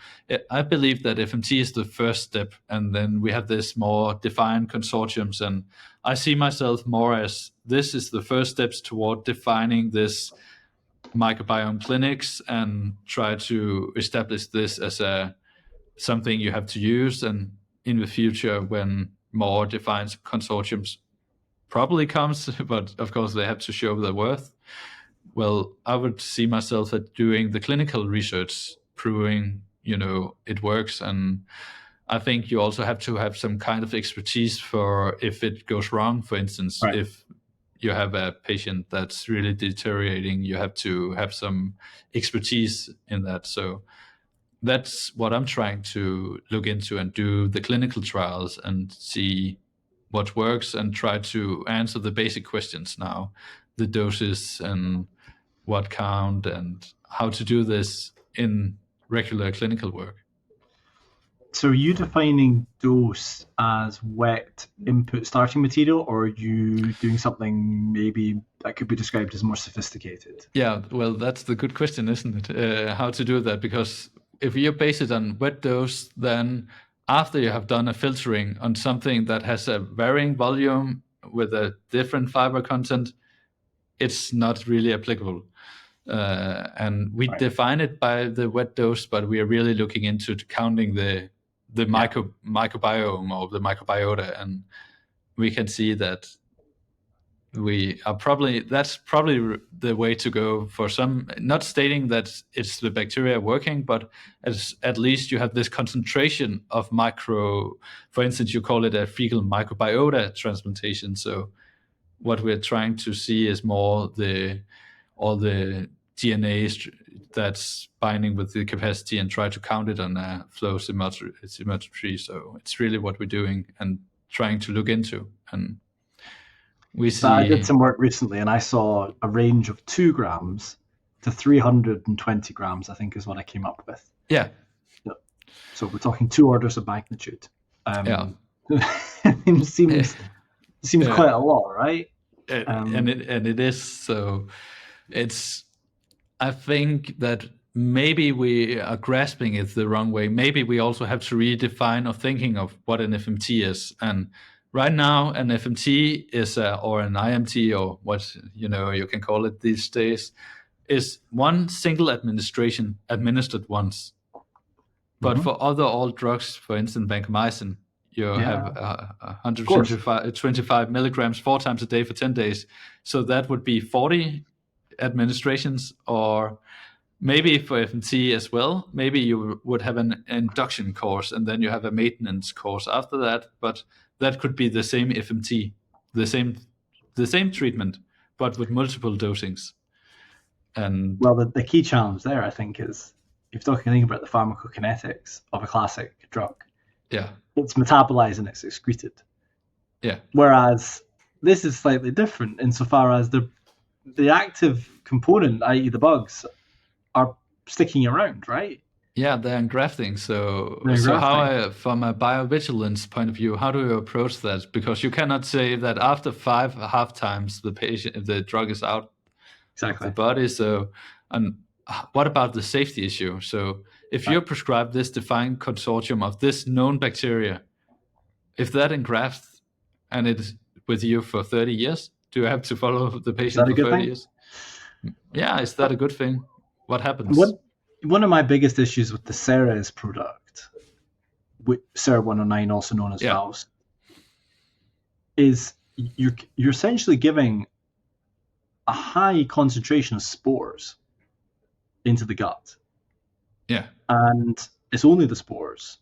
I believe that FMT is the first step, and then we have this more defined consortiums, and I see myself more as this is the first steps toward defining this microbiome clinics and try to establish this as something you have to use. And in the future, when more defined consortiums probably comes, but of course they have to show their worth, well, I would see myself at doing the clinical research, proving, it works. And I think you also have to have some kind of expertise for if it goes wrong. For instance, right. If you have a patient that's really deteriorating, you have to have some expertise in that. So that's what I'm trying to look into and do the clinical trials and see what works and try to answer the basic questions now, the doses and what count and how to do this in regular clinical work. So are you defining dose as wet input starting material, or are you doing something maybe that could be described as more sophisticated? Yeah, well, that's the good question, isn't it? How to do that? Because if you base it on wet dose, then after you have done a filtering on something that has a varying volume with a different fiber content, it's not really applicable. And we define it by the wet dose, but we are really looking into counting the microbiome or the microbiota, and we can see that that's probably the way to go for some, not stating that it's the bacteria working, but at least you have this concentration of for instance, you call it a fecal microbiota transplantation. So what we're trying to see is more all the DNA that's binding with the capacity and try to count it on a flow symmetry. So it's really what we're doing and trying to look into. And we see. I did some work recently and I saw a range of 2 grams to 320 grams, I think is what I came up with. Yeah. So we're talking 2 orders of magnitude. It seems quite a lot, right? And it is. So I think that maybe we are grasping it the wrong way. Maybe we also have to redefine or thinking of what an FMT is. And right now, an FMT is or an IMT, or what you can call it these days, is one single administration administered once. But for all drugs, for instance, vancomycin, you have 125 milligrams 4 times a day for 10 days. So that would be 40 administrations, or maybe for FMT as well, maybe you would have an induction course and then you have a maintenance course after that, but that could be the same FMT, the same treatment, but with multiple dosings. And well, the key challenge there, I think, is if you're talking about the pharmacokinetics of a classic drug, yeah, it's metabolized and it's excreted. yeah, Whereas this is slightly different insofar as the active component, i.e. the bugs, are sticking around, right? yeah, they're engrafting. So They're grafting. from a biovigilance point of view, how do you approach that? Because you cannot say that after 5 half times the drug is out of the Exactly. body. So, and what about the safety issue? So, if you're prescribed this defined consortium of this known bacteria, if that engrafts and it's with you for 30 years, do you have to follow the Is that patient a for good 30 thing? years? Yeah, is that a good thing? What happens? One of my biggest issues with the Ceres product, Cera 109, also known as Yeah. Faust, is you're essentially giving a high concentration of spores into the gut, Yeah. and it's only the spores.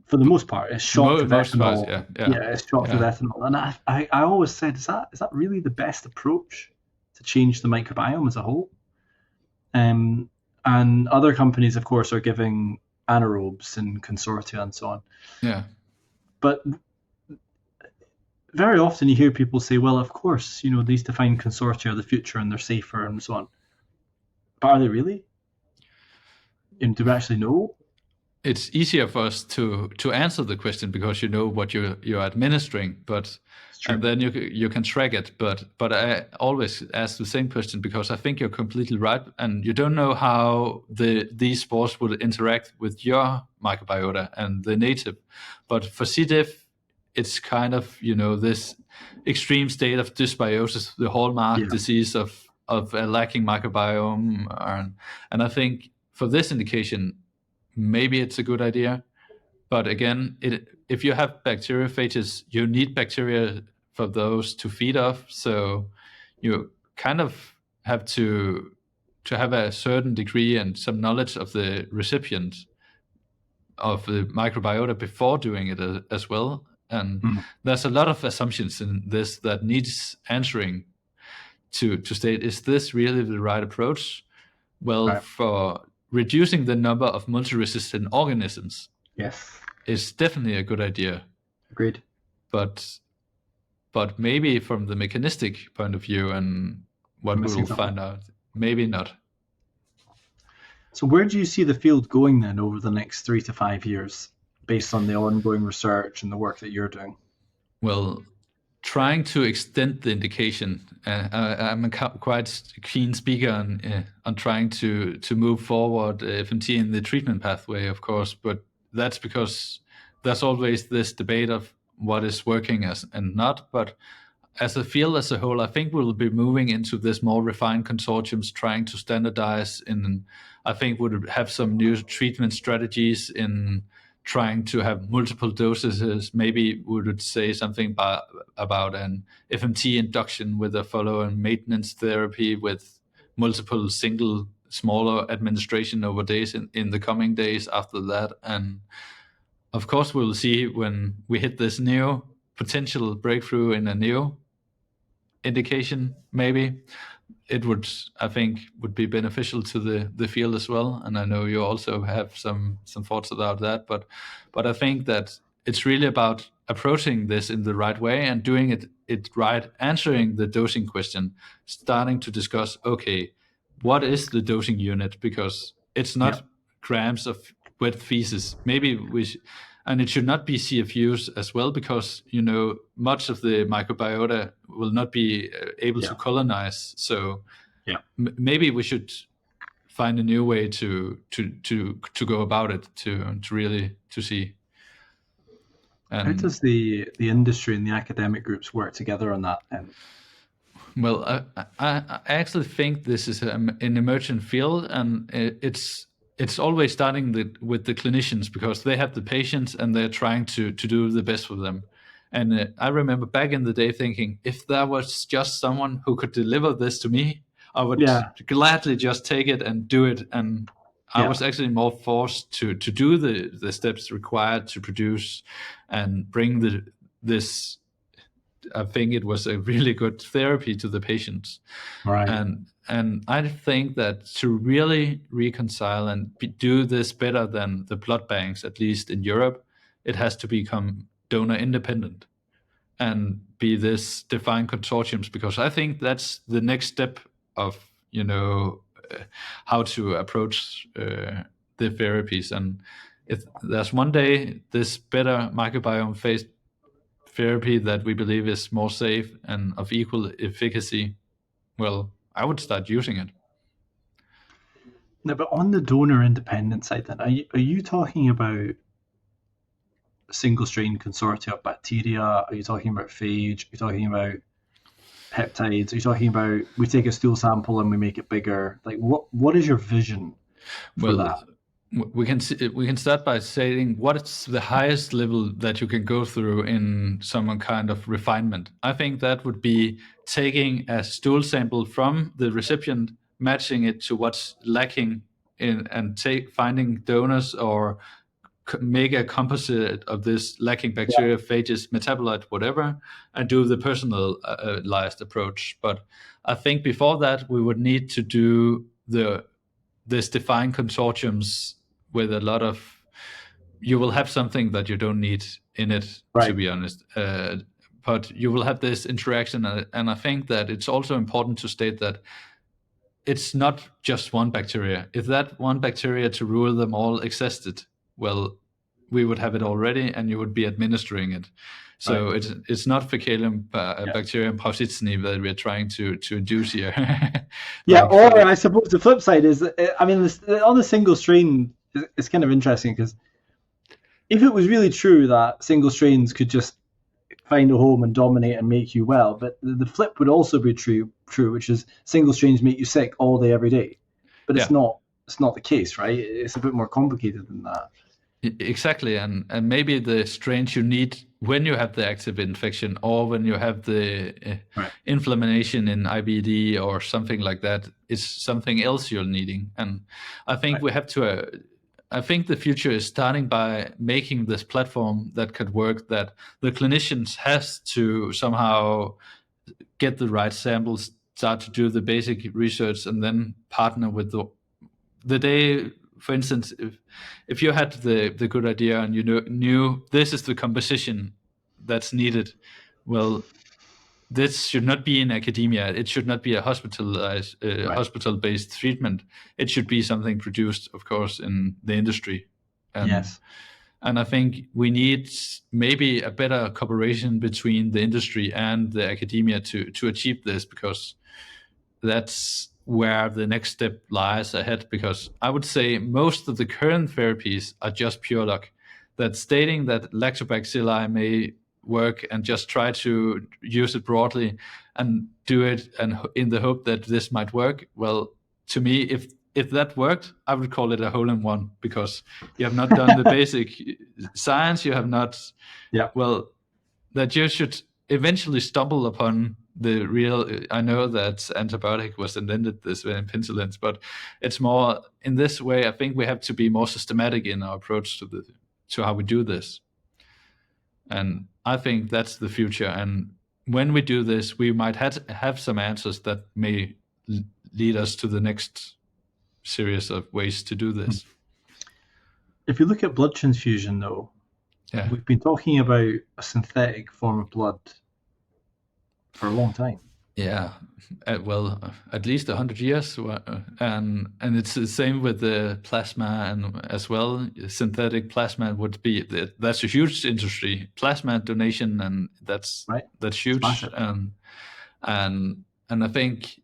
For the most part, it's shocked with Most parts, ethanol. yeah. It's shocked with ethanol. And I always said, is that really the best approach to change the microbiome as a whole? And other companies, of course, are giving anaerobes and consortia and so on. Yeah. But very often you hear people say, well, of course, these defined consortia are the future and they're safer and so on. But are they really? And do we actually know? It's easier for us to answer the question because you know what you're administering, but and then you can track it. But I always ask the same question because I think you're completely right, and you don't know how these spores would interact with your microbiota and the native. But for C. diff, it's kind of this extreme state of dysbiosis, the hallmark disease of a lacking microbiome, and I think for this indication, maybe it's a good idea. But again, if you have bacteriophages, you need bacteria for those to feed off. So you kind of have to have a certain degree and some knowledge of the recipient of the microbiota before doing it as well. And there's a lot of assumptions in this that needs answering to state, is this really the right approach? Well, for reducing the number of multi-resistant organisms, is definitely a good idea. Agreed. But maybe from the mechanistic point of view and what we will find out, maybe not. So where do you see the field going then over the next 3 to 5 years, based on the ongoing research and the work that you're doing? Well, trying to extend the indication. I'm a quite keen speaker on trying to move forward FMT in the treatment pathway, of course, but that's because there's always this debate of what is working and not. But as a field as a whole, I think we'll be moving into this more refined consortiums, trying to standardize I think would have some new treatment strategies in trying to have multiple doses. Maybe we would say something about an FMT induction with a follow-on maintenance therapy with multiple single smaller administration over days in the coming days after that. And of course, we'll see when we hit this new potential breakthrough in a new indication, maybe it would, I think, would be beneficial to the field as well. And I know you also have some thoughts about that, but I think that it's really about approaching this in the right way and doing it right, answering the dosing question, starting to discuss, okay, what is the dosing unit? Because it's not grams of wet feces. Maybe and it should not be CFUs as well, because much of the microbiota will not be able to colonize. So maybe we should find a new way to go about it to really see. And how does the industry and the academic groups work together on that? Well, I actually think this is an emergent field, and it's always starting with the clinicians, because they have the patients and they're trying to do the best for them. And I remember back in the day thinking, if there was just someone who could deliver this to me, I would gladly just take it and do it. And I was actually more forced to do the steps required to produce and bring this I think it was a really good therapy to the patients. Right. And I think that to really reconcile and do this better than the blood banks, at least in Europe, it has to become donor independent and be this defined consortiums, because I think that's the next step of how to approach the therapies. And if there's one day this better microbiome-based therapy that we believe is more safe and of equal efficacy, well, I would start using it. Now, but on the donor independent side, then, are you talking about single strain consortia of bacteria? Are you talking about phage? Are you talking about peptides? Are you talking about we take a stool sample and we make it bigger? Like, what is your vision for that? We can start by saying what is the highest level that you can go through in some kind of refinement. I think that would be taking a stool sample from the recipient, matching it to what's lacking in, and finding donors or make a composite of this lacking bacteria, phages, metabolite, whatever, and do the personalized approach. But I think before that, we would need to do this defined consortiums with a lot of, you will have something that you don't need in it, to be honest. But you will have this interaction. And I think that it's also important to state that it's not just one bacteria. If that one bacteria to rule them all existed, well, we would have it already and you would be administering it. So it's not fecalium bacterium paucitini that we're trying to induce here. Or I suppose the flip side is, I mean, on the single strain, it's kind of interesting because if it was really true that single strains could just find a home and dominate and make you well, but the flip would also be true, which is single strains make you sick all day, every day. But it's not the case, right? It's a bit more complicated than that. Exactly, and maybe the strains you need when you have the active infection or when you have the inflammation in IBD or something like that is something else you're needing. And I think we have to. I think the future is starting by making this platform that could work. That the clinicians has to somehow get the right samples, start to do the basic research, and then partner with the day. For instance, if you had the good idea and you knew this is the composition that's needed, well, this should not be in academia. It should not be a hospital-based treatment. It should be something produced, of course, in the industry. And I think we need maybe a better cooperation between the industry and the academia to achieve this, because that's where the next step lies ahead. Because I would say most of the current therapies are just pure luck. That stating that lactobacilli may work and just try to use it broadly and do it and in the hope that this might work. Well, to me, if that worked, I would call it a hole in one, because you have not done the basic science. You have not, well, that you should eventually stumble upon the real. I know that antibiotic was invented this way in penicillins, but it's more in this way. I think we have to be more systematic in our approach to how we do this. And I think that's the future. And when we do this, we might have some answers that may lead us to the next series of ways to do this. If you look at blood transfusion, though, we've been talking about a synthetic form of blood for a long time. Yeah, well, at least 100 years, and it's the same with the plasma, and as well, synthetic plasma would be that's a huge industry, plasma donation, and that's huge, and I think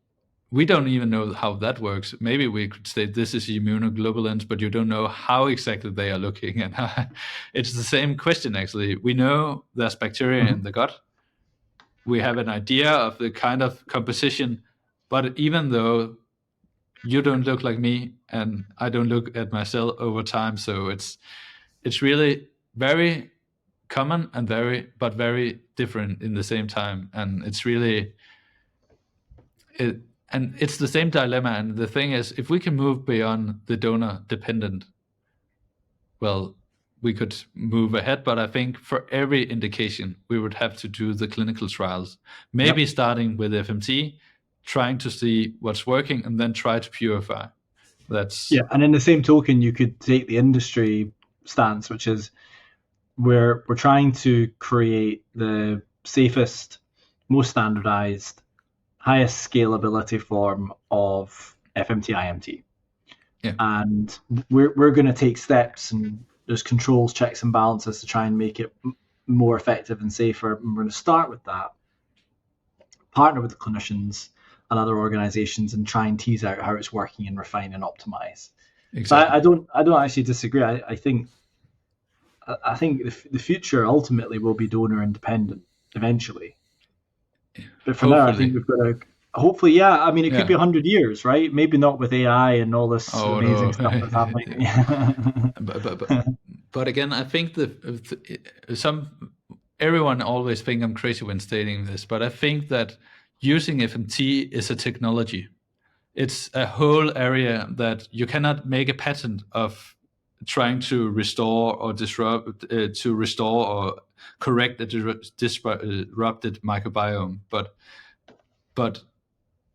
we don't even know how that works. Maybe we could say this is immunoglobulins, but you don't know how exactly they are looking, and it's the same question actually. We know there's bacteria in the gut. We have an idea of the kind of composition, but even though you don't look like me and I don't look at myself over time, so it's really very common and very different in the same time, and it's really and it's the same dilemma. And the thing is, if we can move beyond the donor dependent, well, we could move ahead. But I think for every indication, we would have to do the clinical trials, maybe starting with FMT, trying to see what's working, and then try to purify. And in the same token, you could take the industry stance, which is we're trying to create the safest, most standardized, highest scalability form of FMT IMT. Yeah. And we're going to take steps, and there's controls, checks and balances to try and make it more effective and safer. And we're going to start with that, partner with the clinicians and other organizations, and try and tease out how it's working and refine and optimize. Exactly. So I don't actually disagree. I think the future ultimately will be donor independent eventually. But for now, I think we've got to hopefully, yeah. I mean, it could be 100 years, right? Maybe not with AI and all this amazing stuff that's happening. But again, I think everyone always think I'm crazy when stating this, but I think that using FMT is a technology. It's a whole area that you cannot make a patent of trying to restore or disrupt, to restore or correct a disrupted microbiome. But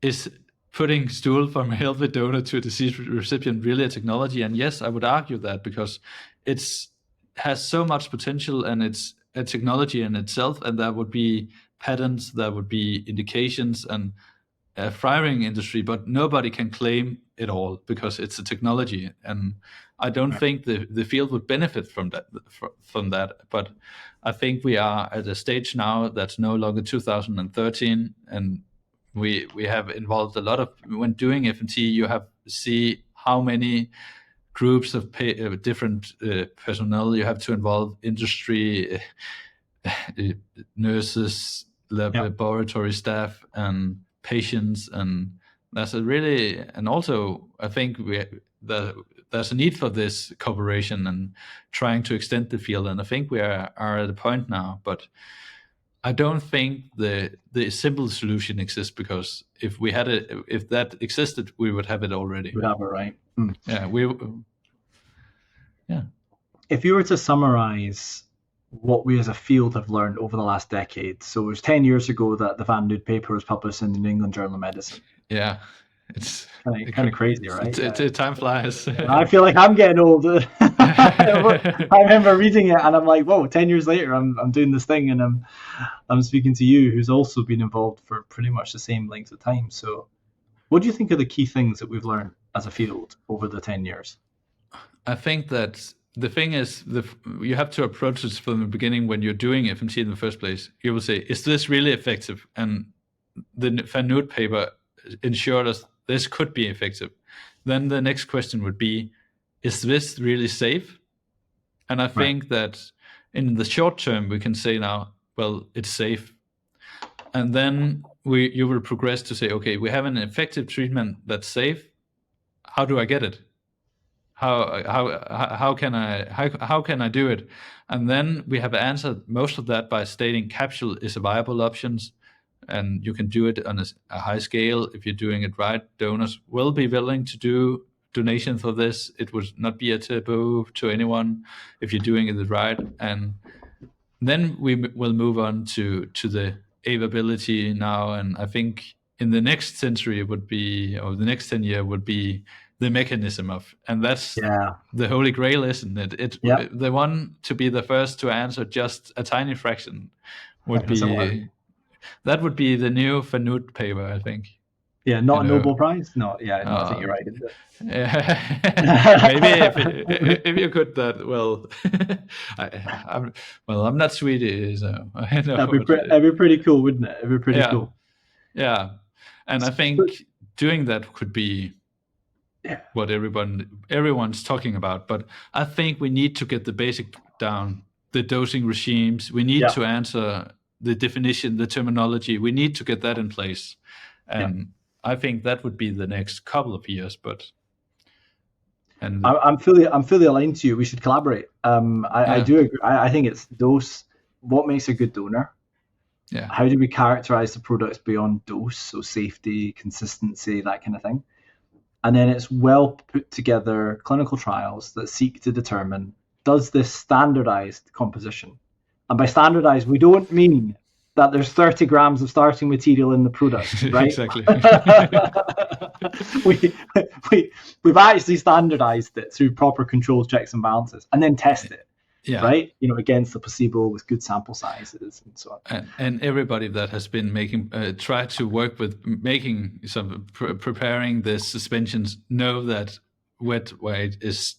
is putting stool from a healthy donor to a deceased recipient really a technology? And yes, I would argue that, because has so much potential, and it's a technology in itself, and there would be patents, there would be indications, and a thriving industry, but nobody can claim it all because it's a technology. And I don't think the field would benefit from that. But I think we are at a stage now that's no longer 2013, and we have involved a lot of, when doing FMT, you have to see how many groups of different personnel you have to involve: industry, nurses, laboratory staff, and patients. And that's and also I think there's a need for this cooperation and trying to extend the field. And I think we are at a point now, but I don't think the simple solution exists, because if that existed, we would have it already. We'd have it, right? Yeah. If you were to summarize what we as a field have learned over the last decade, so it was 10 years ago that the Van Noot paper was published in the New England Journal of Medicine. Yeah, it's kind of crazy, right? Time flies. I feel like I'm getting old. I remember reading it and I'm like, whoa, 10 years later, I'm doing this thing, and I'm speaking to you, who's also been involved for pretty much the same length of time. So what do you think are the key things that we've learned as a field over the 10 years? I think that the thing is, you have to approach this from the beginning. When you're doing FMT in the first place, you will say, is this really effective? And the Van Noot paper ensured us this could be effective. Then the next question would be, is this really safe? And I think that in the short term, we can say now, well, it's safe. And then you will progress to say, okay, we have an effective treatment that's safe. How do I get it? How can I do it? And then we have answered most of that by stating capsule is a viable option, and you can do it on a high scale if you're doing it right. Donors will be willing to do donation for this. It would not be a taboo to anyone if you're doing it right. And then we will move on to the availability now. And I think in the next century it would be, or the next 10 years would be, the mechanism of, and that's the holy grail, isn't it? The one to be the first to answer just a tiny fraction would be, that would be the new Van Noot paper, I think. Yeah, not a Nobel Prize? No, I think you're right. Maybe if you could that, well, I'm not Swedish, so I know. That'd be pretty cool, wouldn't it? It'd be pretty cool. Yeah, and I think doing that could be what everyone's talking about. But I think we need to get the basic down, the dosing regimes. We need to answer the definition, the terminology. We need to get that in place. And I think that would be the next couple of years. I'm fully aligned to you. We should collaborate. I do agree. I think it's dose. What makes a good donor? Yeah. How do we characterize the products beyond dose? So safety, consistency, that kind of thing. And then it's well put together clinical trials that seek to determine does this standardized composition. And by standardized, we don't mean that there's 30 grams of starting material in the product, right? Exactly. We've actually standardized it through proper control checks and balances, and then test it, right? Against the placebo with good sample sizes and so on. And everybody that has been tried to work with making some preparing the suspensions know that wet weight is,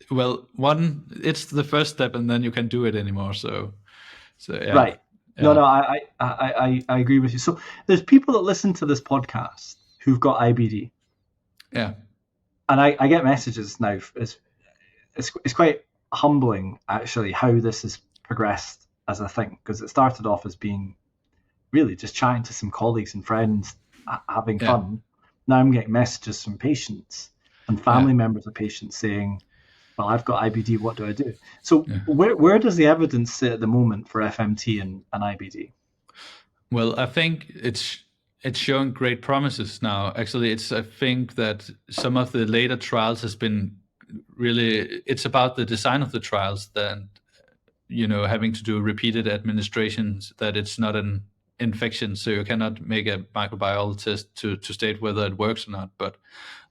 well, it's the first step, and then you can do it anymore. So yeah. Right. Yeah. No, I agree with you. So there's people that listen to this podcast who've got IBD. Yeah. And I get messages now. It's quite humbling, actually, how this has progressed as a thing, because it started off as being really just chatting to some colleagues and friends, having fun. Now I'm getting messages from patients and family members of patients saying, well, I've got IBD, what do I do? So where does the evidence sit at the moment for FMT and IBD? Well, I think it's showing great promises now. Actually, I think that some of the later trials has been really, it's about the design of the trials that, having to do repeated administrations, that it's not an infection, so you cannot make a microbiome test to state whether it works or not. But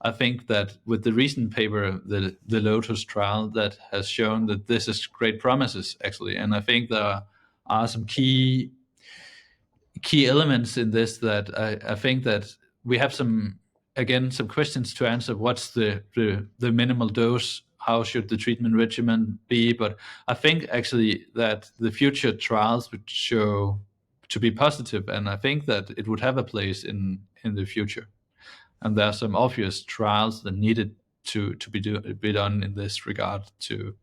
I think that with the recent paper, the Lotus trial, that has shown that this is great promises, actually. And I think there are some key elements in this that I think that we have some questions to answer. What's the minimal dose? How should the treatment regimen be? But I think actually that the future trials would show to be positive, and I think that it would have a place in the future. And there are some obvious trials that needed to be done in this regard too.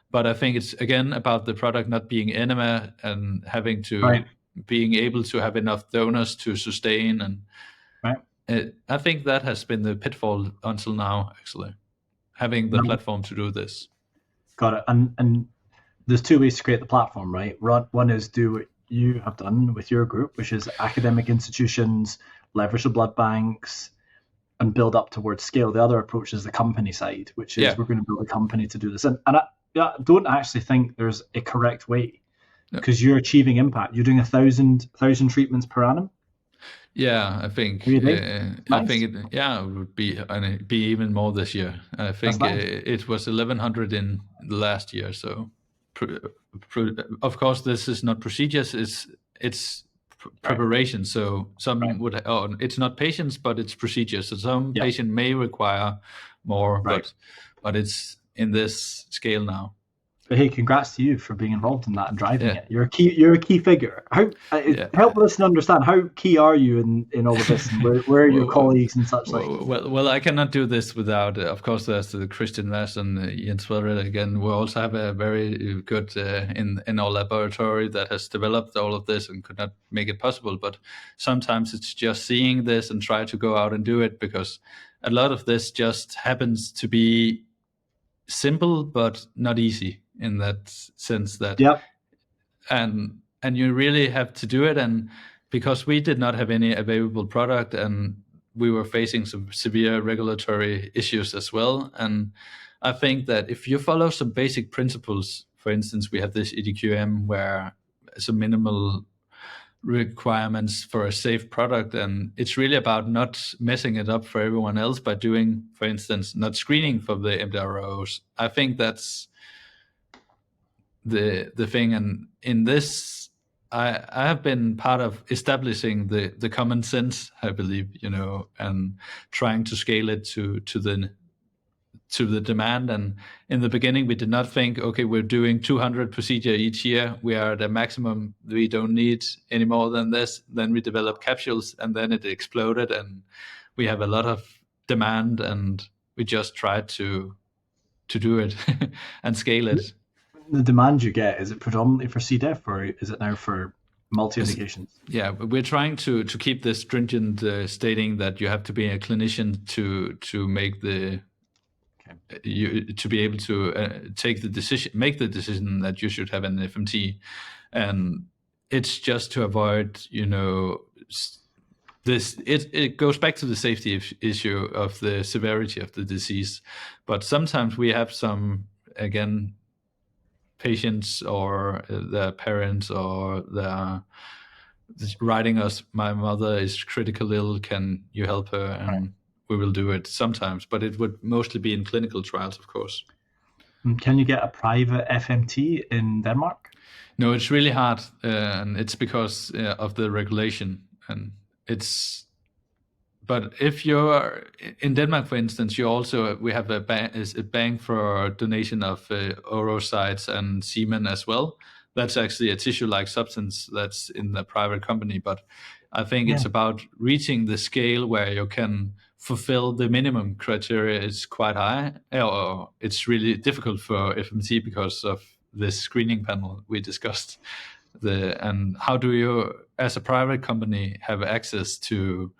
But I think it's again about the product not being enema and having to being able to have enough donors to sustain, and I think that has been the pitfall until now, actually, having the platform to do this. Got it. And there's two ways to create the platform, right? One is do what you have done with your group, which is academic institutions, leverage the blood banks, and build up towards scale. The other approach is the company side, which is we're going to build a company to do this. And I don't actually think there's a correct way, because you're achieving impact. You're doing 1,000 treatments per annum. Yeah, I think. Nice. I think it would be even more this year. I think it was 1,100 in the last year. So, of course, this is not procedures. It's preparation. So some would. It's not patients, but it's procedures. So some patient may require more, but it's in this scale now. But hey, congrats to you for being involved in that and driving it. You're a key figure. Help us understand, how key are you in all of this, and where are your colleagues and such like? Well, I cannot do this without, of course, there's the Christian Mass and Jens Svedred again. We also have a very good in our laboratory that has developed all of this and could not make it possible. But sometimes it's just seeing this and try to go out and do it, because a lot of this just happens to be simple but not easy, in that sense that and you really have to do it. And because we did not have any available product, and we were facing some severe regulatory issues as well, and I think that if you follow some basic principles, for instance, we have this EDQM where some minimal requirements for a safe product, and it's really about not messing it up for everyone else by doing, for instance, not screening for the MDROs. I think that's the thing. And in this, I have been part of establishing the common sense, I believe, and trying to scale it to the demand. And in the beginning, we did not think, okay, we're doing 200 procedure each year. We are at a maximum. We don't need any more than this. Then we developed capsules, and then it exploded, and we have a lot of demand, and we just tried to do it and scale it. The demand you get, is it predominantly for C. diff, or is it now for multi-indications? Yeah, we're trying to keep this stringent stating that you have to be a clinician to make to be able to make the decision that you should have an FMT, and it's just to avoid this. It goes back to the safety issue of the severity of the disease, but sometimes we have some again, patients or their parents or their writing us, my mother is critically ill, can you help her? And we will do it sometimes, but it would mostly be in clinical trials, of course. Can you get a private FMT in Denmark? No, it's really hard, and it's because of the regulation. And but if you're in Denmark, for instance, we have a bank for donation of oocytes and semen as well. That's actually a tissue-like substance that's in the private company, but I think it's about reaching the scale where you can fulfill the minimum criteria is quite high, or it's really difficult for FMT because of this screening panel we discussed. And how do you, as a private company, have access to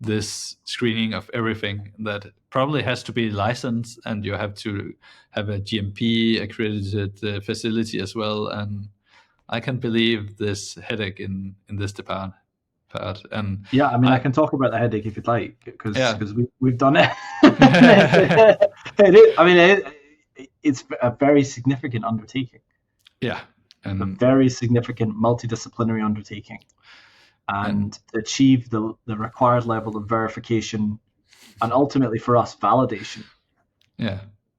this screening of everything that probably has to be licensed, and you have to have a GMP accredited facility as well. And I can believe this headache in this department. And yeah, I mean, I can talk about the headache if you'd like, because we've done it. It's a very significant undertaking. Yeah, and a very significant multidisciplinary undertaking. And to achieve the required level of verification and ultimately for us validation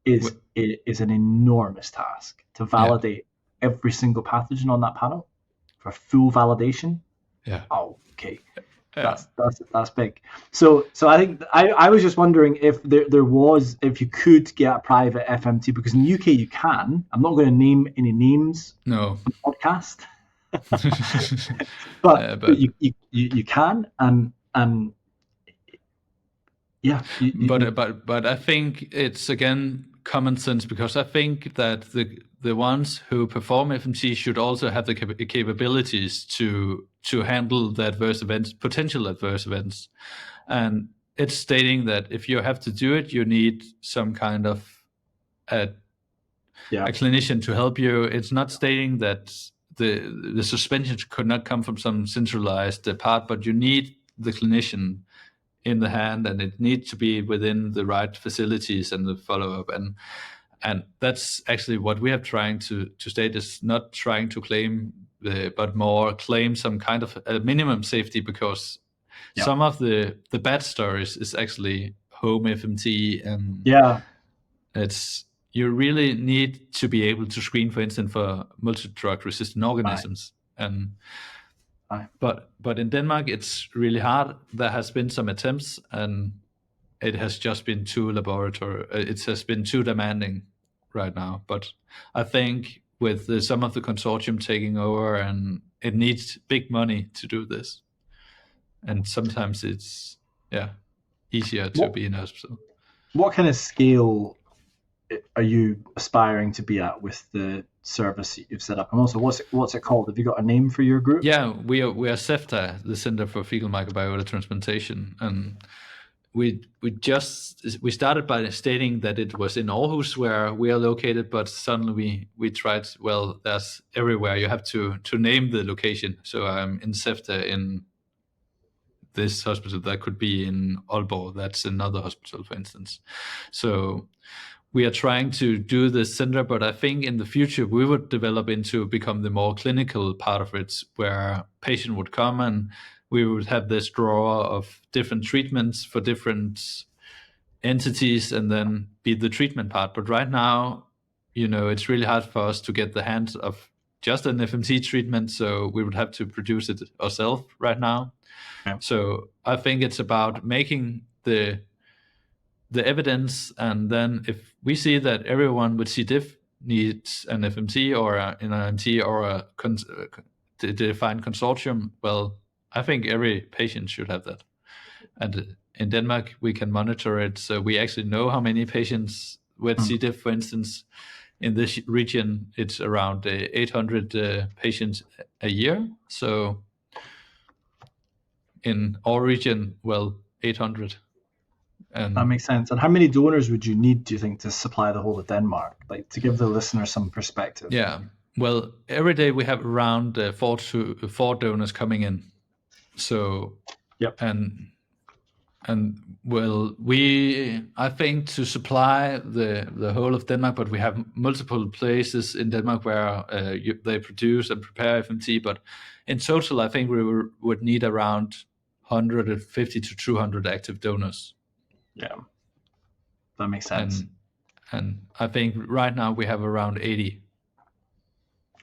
is an enormous task to validate every single pathogen on that panel for full validation. Okay. That's big. So I think I was just wondering if if you could get a private FMT, because in the UK you can. I'm not going to name any names on the podcast. but you can, and but I think it's again common sense, because I think that the ones who perform FMT should also have the capabilities to handle the potential adverse events, and it's stating that if you have to do it, you need some kind of a clinician to help you. It's not stating that the suspension could not come from some centralized part, but you need the clinician in the hand, and it needs to be within the right facilities and the follow-up. And that's actually what we are trying to state, is not trying to claim, but more claim some kind of a minimum safety, because some of the bad stories is actually home FMT, and you really need to be able to screen, for instance, for multi-drug resistant organisms. But in Denmark, it's really hard. There has been some attempts, and it has just been too it has been too demanding right now. But I think with some of the consortium taking over, and it needs big money to do this. And sometimes it's easier to be in a hospital. What kind of scale are you aspiring to be at with the service that you've set up? And also, what's it called? Have you got a name for your group? Yeah, we are CEFTA, the Center for Fecal Microbiota Transplantation, and we started by stating that it was in Aarhus where we are located, but suddenly we tried, well, there's everywhere. You have to name the location. So I'm in CEFTA in this hospital. That could be in Aalborg. That's another hospital, for instance. So we are trying to do this center, but I think in the future we would develop into become the more clinical part of it, where patient would come and we would have this drawer of different treatments for different entities, and then be the treatment part. But right now, it's really hard for us to get the hands of just an FMT treatment, so we would have to produce it ourselves right now. So I think it's about making the evidence, and then if we see that everyone with C. diff needs an FMT or an IMT or a defined consortium, well, I think every patient should have that. And in Denmark, we can monitor it, so we actually know how many patients with C. diff, for instance. In this region, it's around 800 patients a year. So in our region, 800. And that makes sense. And how many donors would you need, do you think, to supply the whole of Denmark? Like, to give the listener some perspective. Yeah. Well, every day we have around 4 donors coming in. So, and And well, I think to supply the whole of Denmark, but we have multiple places in Denmark where they produce and prepare FMT. But in total, I think we would need around 150 to 200 active donors. Yeah, that makes sense. And I think right now we have around 80.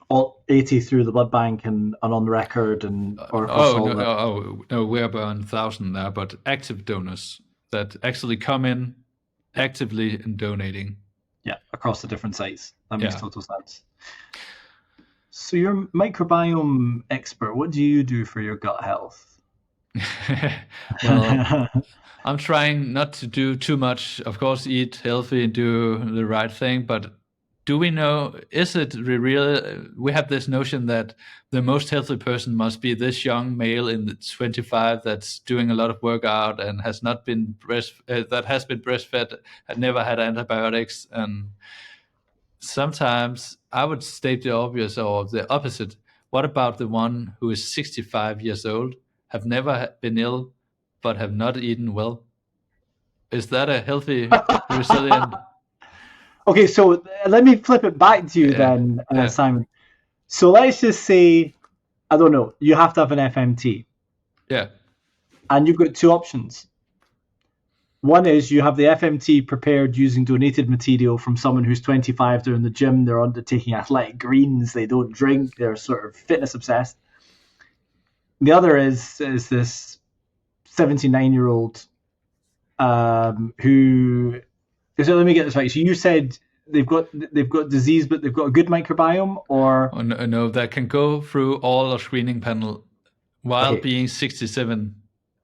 All 80 through the blood bank and on the record and no, we're about 1,000 there, but active donors that actually come in actively and donating. Yeah, across the different sites. That makes total sense. So you're a microbiome expert. What do you do for your gut health? Well, I'm trying not to do too much. Of course, eat healthy and do the right thing, but do we know, is it real? We have this notion that the most healthy person must be this young male in the 25 that's doing a lot of workout and has not been that has been breastfed and never had antibiotics. And sometimes I would state the obvious or the opposite. What about the one who is 65 years old, have never been ill, but have not eaten well? Is that a healthy, resilient? Okay, so let me flip it back to you then, Simon. So let's just say, I don't know, you have to have an FMT. Yeah. And you've got two options. One is you have the FMT prepared using donated material from someone who's 25, they're in the gym, they're undertaking athletic greens, they don't drink, they're sort of fitness obsessed. The other is this 79-year-old who... So let me get this right. So you said they've got disease, but they've got a good microbiome, or no, that can go through all our screening panel while being 67.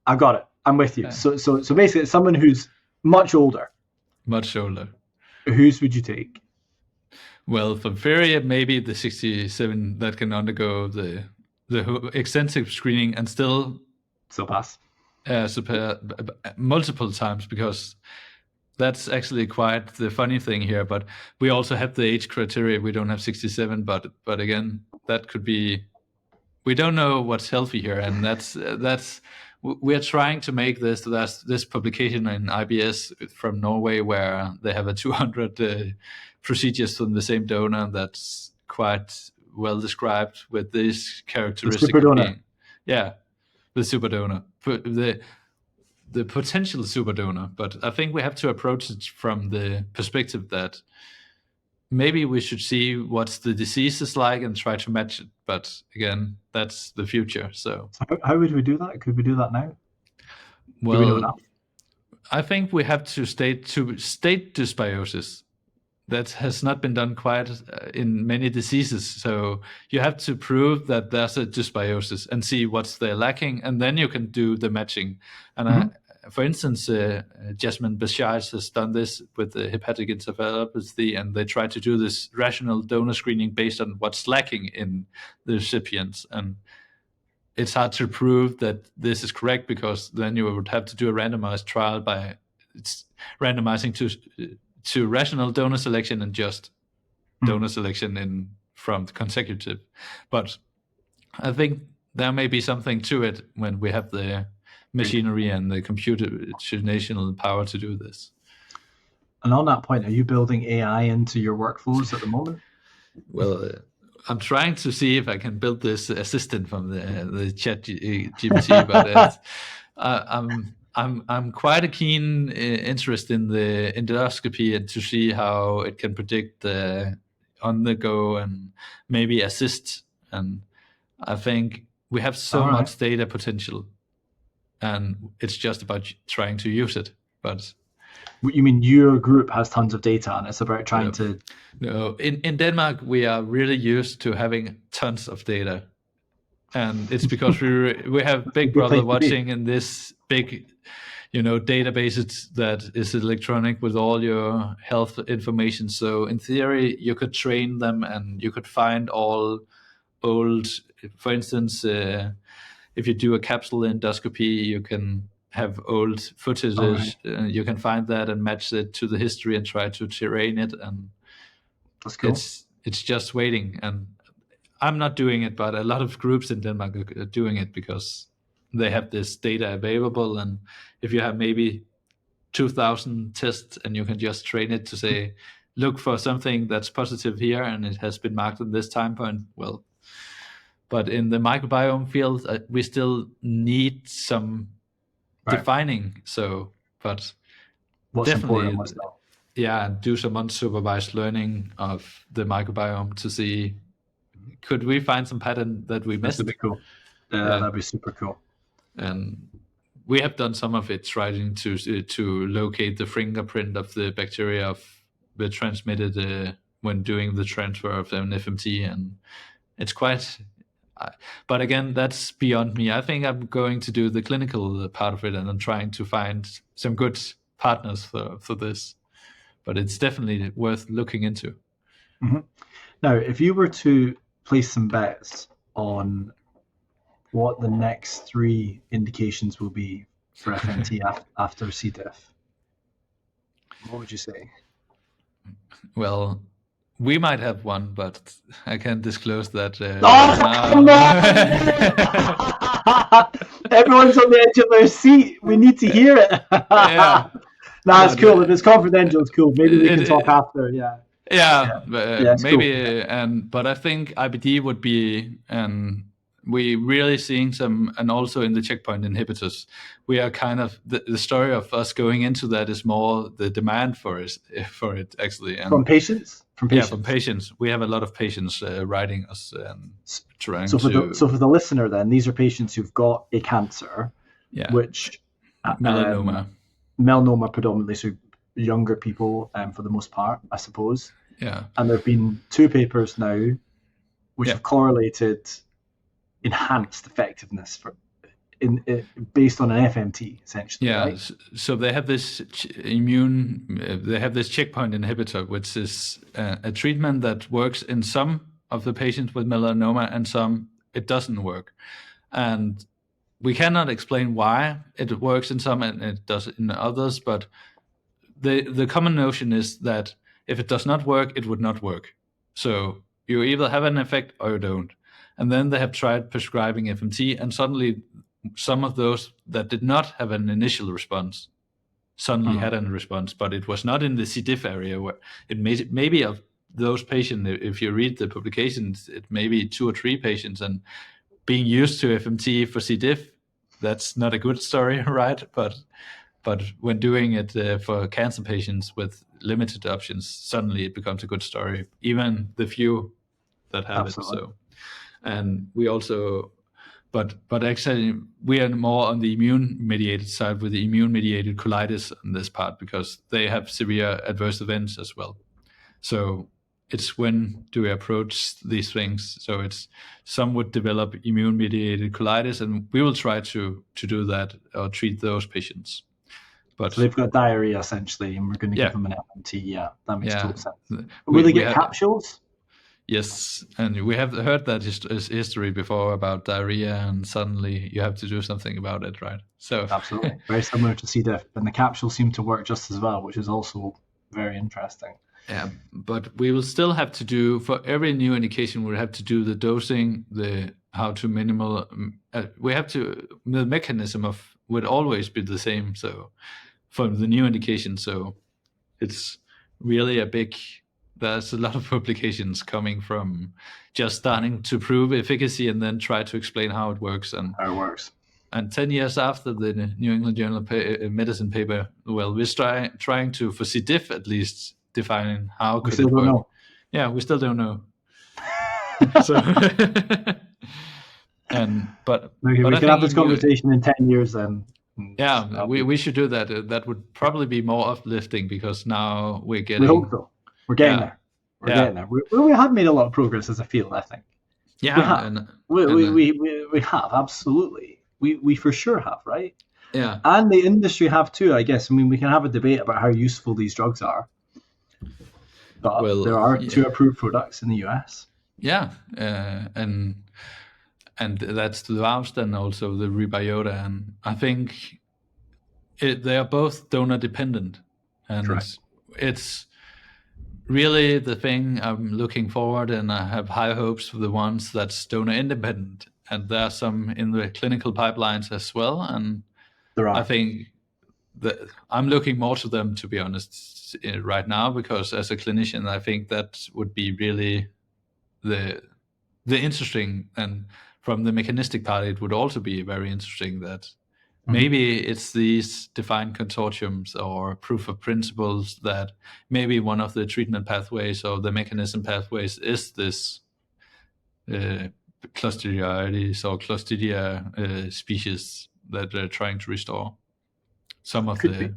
I got it. I'm with you. Yeah. So basically, it's someone who's much older. Much older. Whose would you take? Well, for theory, maybe the 67 that can undergo the extensive screening and still pass. Multiple times, because that's actually quite the funny thing here. But we also have the age criteria. We don't have 67, but again, that could be. We don't know what's healthy here, and that's we're trying to make this. There's this publication in IBS from Norway where they have 200 procedures from the same donor. That's quite well described with this characteristic. The super donor. The super donor. The potential super donor, but I think we have to approach it from the perspective that maybe we should see what the disease is like and try to match it. But again, that's the future. So how would we do that? Could we do that now? Well, do we know enough? I think we have to state dysbiosis. That has not been done quite in many diseases. So you have to prove that there's a dysbiosis and see what's there lacking, and then you can do the matching. And for instance, Jasmine Bashaj has done this with the hepatic encephalopathy, and they try to do this rational donor screening based on what's lacking in the recipients. And it's hard to prove that this is correct, because then you would have to do a randomized trial by randomizing to rational donor selection and just donor selection from the consecutive. But I think there may be something to it when we have the machinery and the computational power to do this. And on that point, are you building AI into your workflows at the moment? Well, I'm trying to see if I can build this assistant from the chat GPT, but I'm quite a keen interest in the endoscopy and to see how it can predict on the go and maybe assist. And I think we have so much data potential, and it's just about trying to use it. But you mean your group has tons of data and it's about trying to... No, in Denmark, we are really used to having tons of data. And it's because we have Big Brother watching in this big, databases that is electronic with all your health information. So in theory, you could train them and you could find all old, for instance, if you do a capsule endoscopy, you can have old footage. You can find that and match it to the history and try to train it. And that's cool. It's just waiting. And I'm not doing it, but a lot of groups in Denmark are doing it because they have this data available, and if you have maybe 2,000 tests and you can just train it to say, look for something that's positive here and it has been marked at this time point, well, but in the microbiome field, we still need some defining. So, but what's definitely, important, what's not. yeah, do some unsupervised learning of the microbiome to see, could we find some pattern that we missed? That'd be cool. Yeah, that'd be super cool. And we have done some of it, trying to locate the fingerprint of the bacteria that transmitted when doing the transfer of an FMT, and it's quite. But again, that's beyond me. I think I'm going to do the clinical part of it, and I'm trying to find some good partners for this. But it's definitely worth looking into. Mm-hmm. Now, if you were to place some bets on what the next 3 indications will be for FMT after C. diff, what would you say? Well, we might have one, but I can't disclose that. Come on! Everyone's on the edge of their seat. We need to hear it. Yeah. Nah, it's cool. If it's confidential, it's cool. Maybe we can talk after. Yeah. Maybe. Cool. But I think IBD would be, and we really seeing some, and also in the checkpoint inhibitors, we are kind of the story of us going into that is more the demand for it actually. And from patients. Yeah, from patients. We have a lot of patients writing us and trying so for the listener, then these are patients who've got a cancer, which melanoma predominantly, so younger people for the most part, I suppose. Yeah. And there have been 2 papers now which have correlated enhanced effectiveness based on an FMT, essentially. Yeah. Right? So they have this checkpoint inhibitor, which is a treatment that works in some of the patients with melanoma and some it doesn't work. And we cannot explain why it works in some and it does in others, but the common notion is that if it does not work, it would not work. So you either have an effect or you don't. And then they have tried prescribing FMT, and suddenly some of those that did not have an initial response suddenly had a response, but it was not in the C. diff area where it maybe of those patients, if you read the publications, it may be 2 or 3 patients, and being used to FMT for C. diff, that's not a good story, right? But when doing it for cancer patients with limited options, suddenly it becomes a good story, even the few that have it. So, and we also, but actually we are more on the immune-mediated side with the immune-mediated colitis on this part, because they have severe adverse events as well. So it's when do we approach these things? So it's some would develop immune-mediated colitis, and we will try to do that or treat those patients. But so they've got diarrhea essentially, and we're going to give them an FMT. Yeah, that makes total sense. Will they get capsules? Yes, and we have heard that history before about diarrhea, and suddenly you have to do something about it, right? So absolutely, very similar to C. diff, and the capsules seem to work just as well, which is also very interesting. Yeah, but we will still have to do, for every new indication, we'll have to do the dosing, the how to minimal. We have to, the mechanism of would always be the same. So for the new indication, so it's really there's a lot of publications coming from just starting to prove efficacy and then try to explain how it works. And 10 years after the New England Journal of Medicine paper, well, we're trying to, for C. diff at least, defining how could it work. Know. Yeah, we still don't know. So, but we can have this conversation in 10 years then. Yeah, we should do that. That would probably be more uplifting, because now we're getting. We hope so. We're getting there. We're getting there. We have made a lot of progress as a field, I think. Yeah, we have, absolutely. We for sure have, right? Yeah. And the industry have too, I guess. I mean, we can have a debate about how useful these drugs are. But there are 2 approved products in the US. Yeah, and that's the Vaust and also the Rebiota, and I think they are both donor dependent, and correct. It's really the thing I'm looking forward, and I have high hopes for the ones that's donor independent. and there are some in the clinical pipelines as well. And There are. I think that I'm looking more to them, to be honest, right now, because as a clinician, I think that would be really the interesting, and from the mechanistic part, it would also be very interesting that maybe it's these defined consortiums or proof of principles that maybe one of the treatment pathways or the mechanism pathways is this Clostridioides or Clostridia species that they're trying to restore. Some of Could be.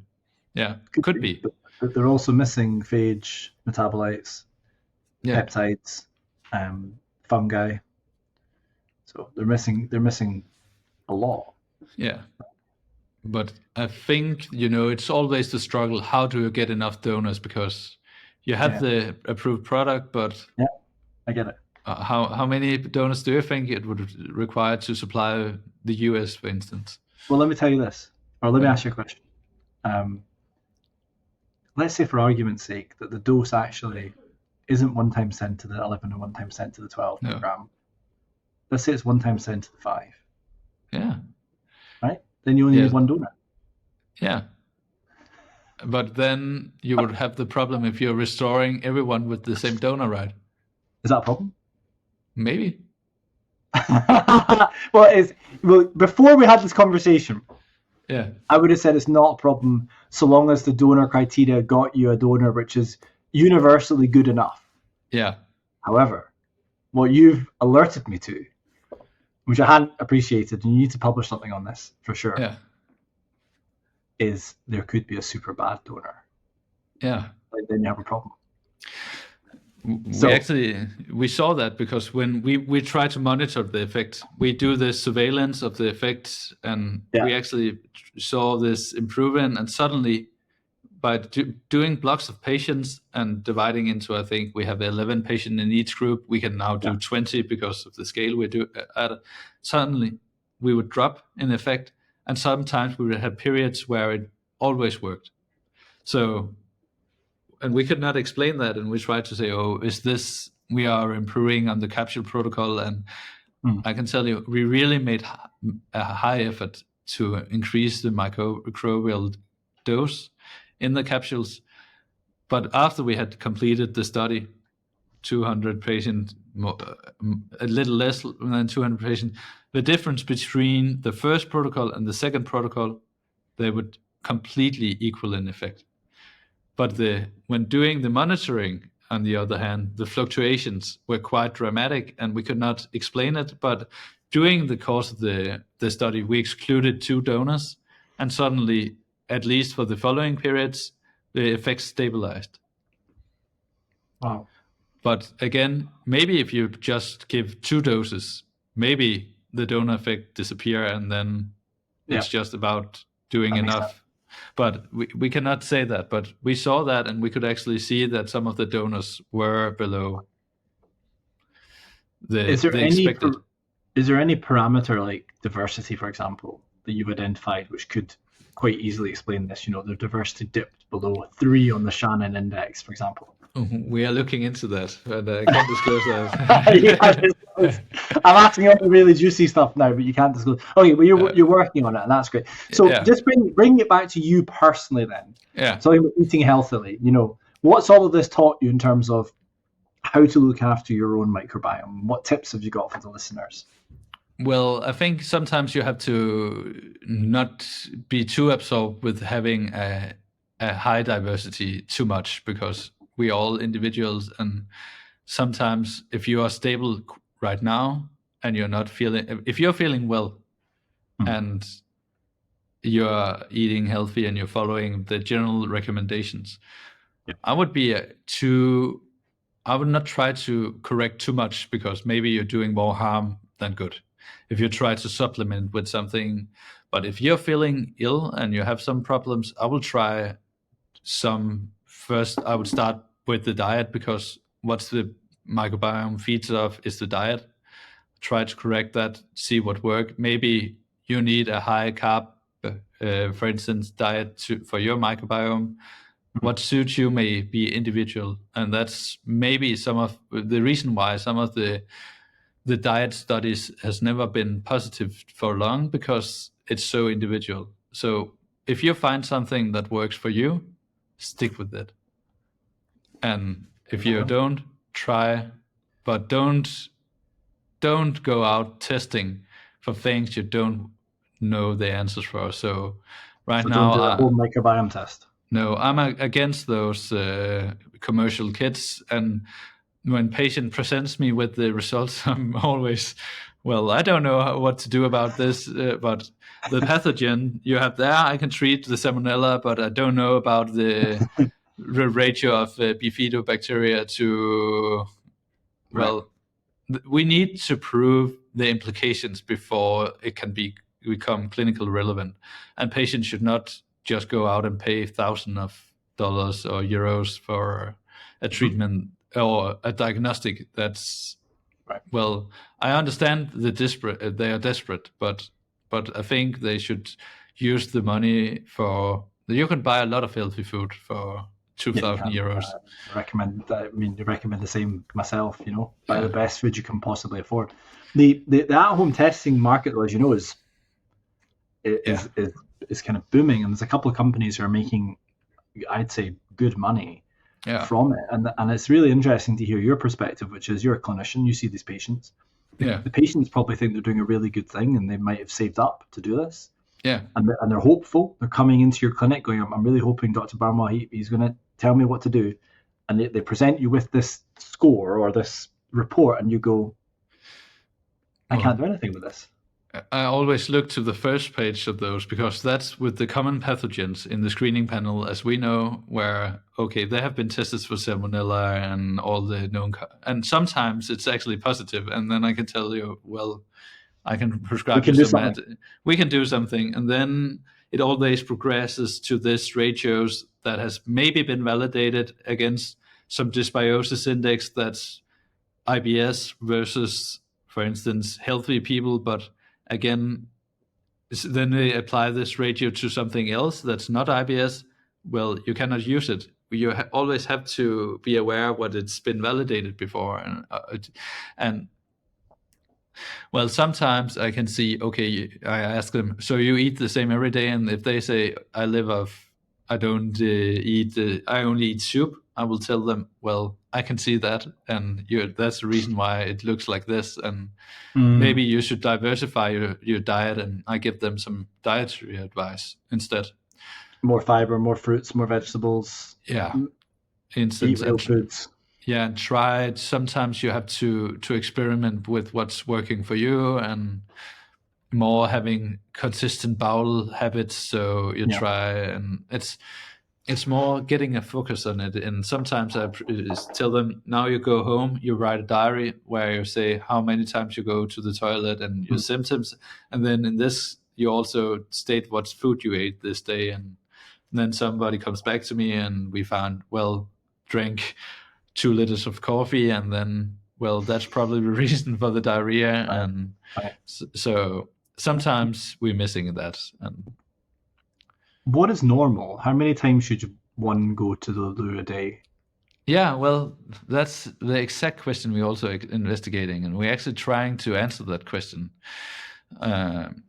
Could be. But they're also missing phage, metabolites, peptides, fungi. So they're missing a lot. Yeah. But I think, it's always the struggle. How do you get enough donors? Because you have the approved product, but yeah, I get it. How many donors do you think it would require to supply the US, for instance? Well, let me tell you this, or let me ask you a question. Let's say, for argument's sake, that the dose actually isn't 1 times 10 to the 11 and 1 times 10 to the 12 per gram. Let's say it's 1 times 10 to the 5. Yeah. Right? Then you only need 1 donor. Yeah. But then you would have the problem if you're restoring everyone with the same donor, right? Is that a problem? Maybe. Well, before we had this conversation, yeah, I would have said it's not a problem so long as the donor criteria got you a donor which is universally good enough. Yeah. However, what you've alerted me to, which I hadn't appreciated, and you need to publish something on this for sure, is there could be a super bad donor. Yeah. Then you have a problem. We saw that because when we try to monitor the effect, we do the surveillance of the effects, and we actually saw this improvement. And suddenly, by doing blocks of patients and dividing into, I think we have 11 patients in each group, we can now do 20 because of the scale we do at. Suddenly, we would drop in effect, and sometimes we would have periods where it always worked. So. And we could not explain that, and we tried to say, is this, we are improving on the capsule protocol, and I can tell you, we really made a high effort to increase the microbial dose in the capsules. But after we had completed the study, 200 patients, a little less than 200 patients, the difference between the first protocol and the second protocol, they would completely equal in effect. But when doing the monitoring, on the other hand, the fluctuations were quite dramatic, and we could not explain it. But during the course of the study, we excluded 2 donors, and suddenly, at least for the following periods, the effects stabilized. Wow. But again, maybe if you just give 2 doses, maybe the donor effect disappear, and then it's just about doing enough. But we cannot say that. But we saw that, and we could actually see that some of the donors were below the expected. Is there any parameter like diversity, for example, that you've identified which could quite easily explain this? The diversity dipped below 3 on the Shannon index, for example. We are looking into that, and I can't disclose that. I'm asking all the really juicy stuff now, but you can't disclose. Okay, well, you're working on it, and that's great. So just bring it back to you personally then. Yeah. So eating healthily, what's all of this taught you in terms of how to look after your own microbiome? What tips have you got for the listeners? Well, I think sometimes you have to not be too absorbed with having a high diversity too much, because we are all individuals, and sometimes if you are stable right now and if you're feeling well and you're eating healthy and you're following the general recommendations, I would not try to correct too much, because maybe you're doing more harm than good if you try to supplement with something. But if you're feeling ill and you have some problems, I will try first I would start with the diet, because what's the microbiome feeds off is the diet. Try to correct that, see what works. Maybe you need a high carb, for instance, diet for your microbiome. What suits you may be individual, and that's maybe some of the reason why some of the the diet studies has never been positive for long because it's so individual. So if you find something that works for you, stick with it. And if you don't, try, but don't go out testing for things you don't know the answers for. So Don't do a whole microbiome test. No, I'm against those commercial kits. And when patient presents me with the results, I'm always, well, I don't know what to do about this, but the pathogen you have there, I can treat the salmonella, but I don't know about the ratio of bifidobacteria to, well, we need to prove the implications before it can become clinical relevant. And patients should not just go out and pay thousands of dollars or euros for a treatment or a diagnostic that's well, I understand they are desperate, but I think they should use the money for, you can buy a lot of healthy food for 2,000 euros. I recommend that. I mean, I recommend the same myself, buy the best food you can possibly afford. The at-home testing market, though, as you know, is kind of booming, and there's a couple of companies who are making, I'd say, good money from it. And it's really interesting to hear your perspective, which is you're a clinician, you see these patients. The patients probably think they're doing a really good thing and they might have saved up to do this. Yeah. And they're hopeful. They're coming into your clinic going, I'm really hoping Dr. Baunwall, he's going to tell me what to do. And they present you with this score or this report and you go, I can't do anything with this. I always look to the first page of those because that's with the common pathogens in the screening panel, as we know, where, okay, they have been tested for salmonella and all the known, and sometimes it's actually positive. And then I can tell you, well, I can prescribe you some, we can do something. And then it always progresses to this ratios that has maybe been validated against some dysbiosis index that's IBS versus, for instance, healthy people, but again, then they apply this ratio to something else that's not IBS. Well, you cannot use it. You always have to be aware what it's been validated before. And well, sometimes I can see, okay, I ask them, so you eat the same every day? And if they say, I only eat soup, I will tell them, well, I can see that, and that's the reason why it looks like this, and maybe you should diversify your diet, and I give them some dietary advice instead. More fiber, more fruits, more vegetables. Yeah. Eat real foods. Yeah, and try it. Sometimes you have to experiment with what's working for you, and more having consistent bowel habits, so you try, and it's more getting a focus on it. And sometimes I tell them, now you go home, you write a diary where you say how many times you go to the toilet and your symptoms. And then in this, you also state what food you ate this day. And then somebody comes back to me and we found, well, drank 2 liters of coffee. And then, well, that's probably the reason for the diarrhea. And so sometimes we're missing that. And what is normal? How many times should one go to the loo a day? Yeah, well, that's the exact question we're also investigating, and we're actually trying to answer that question.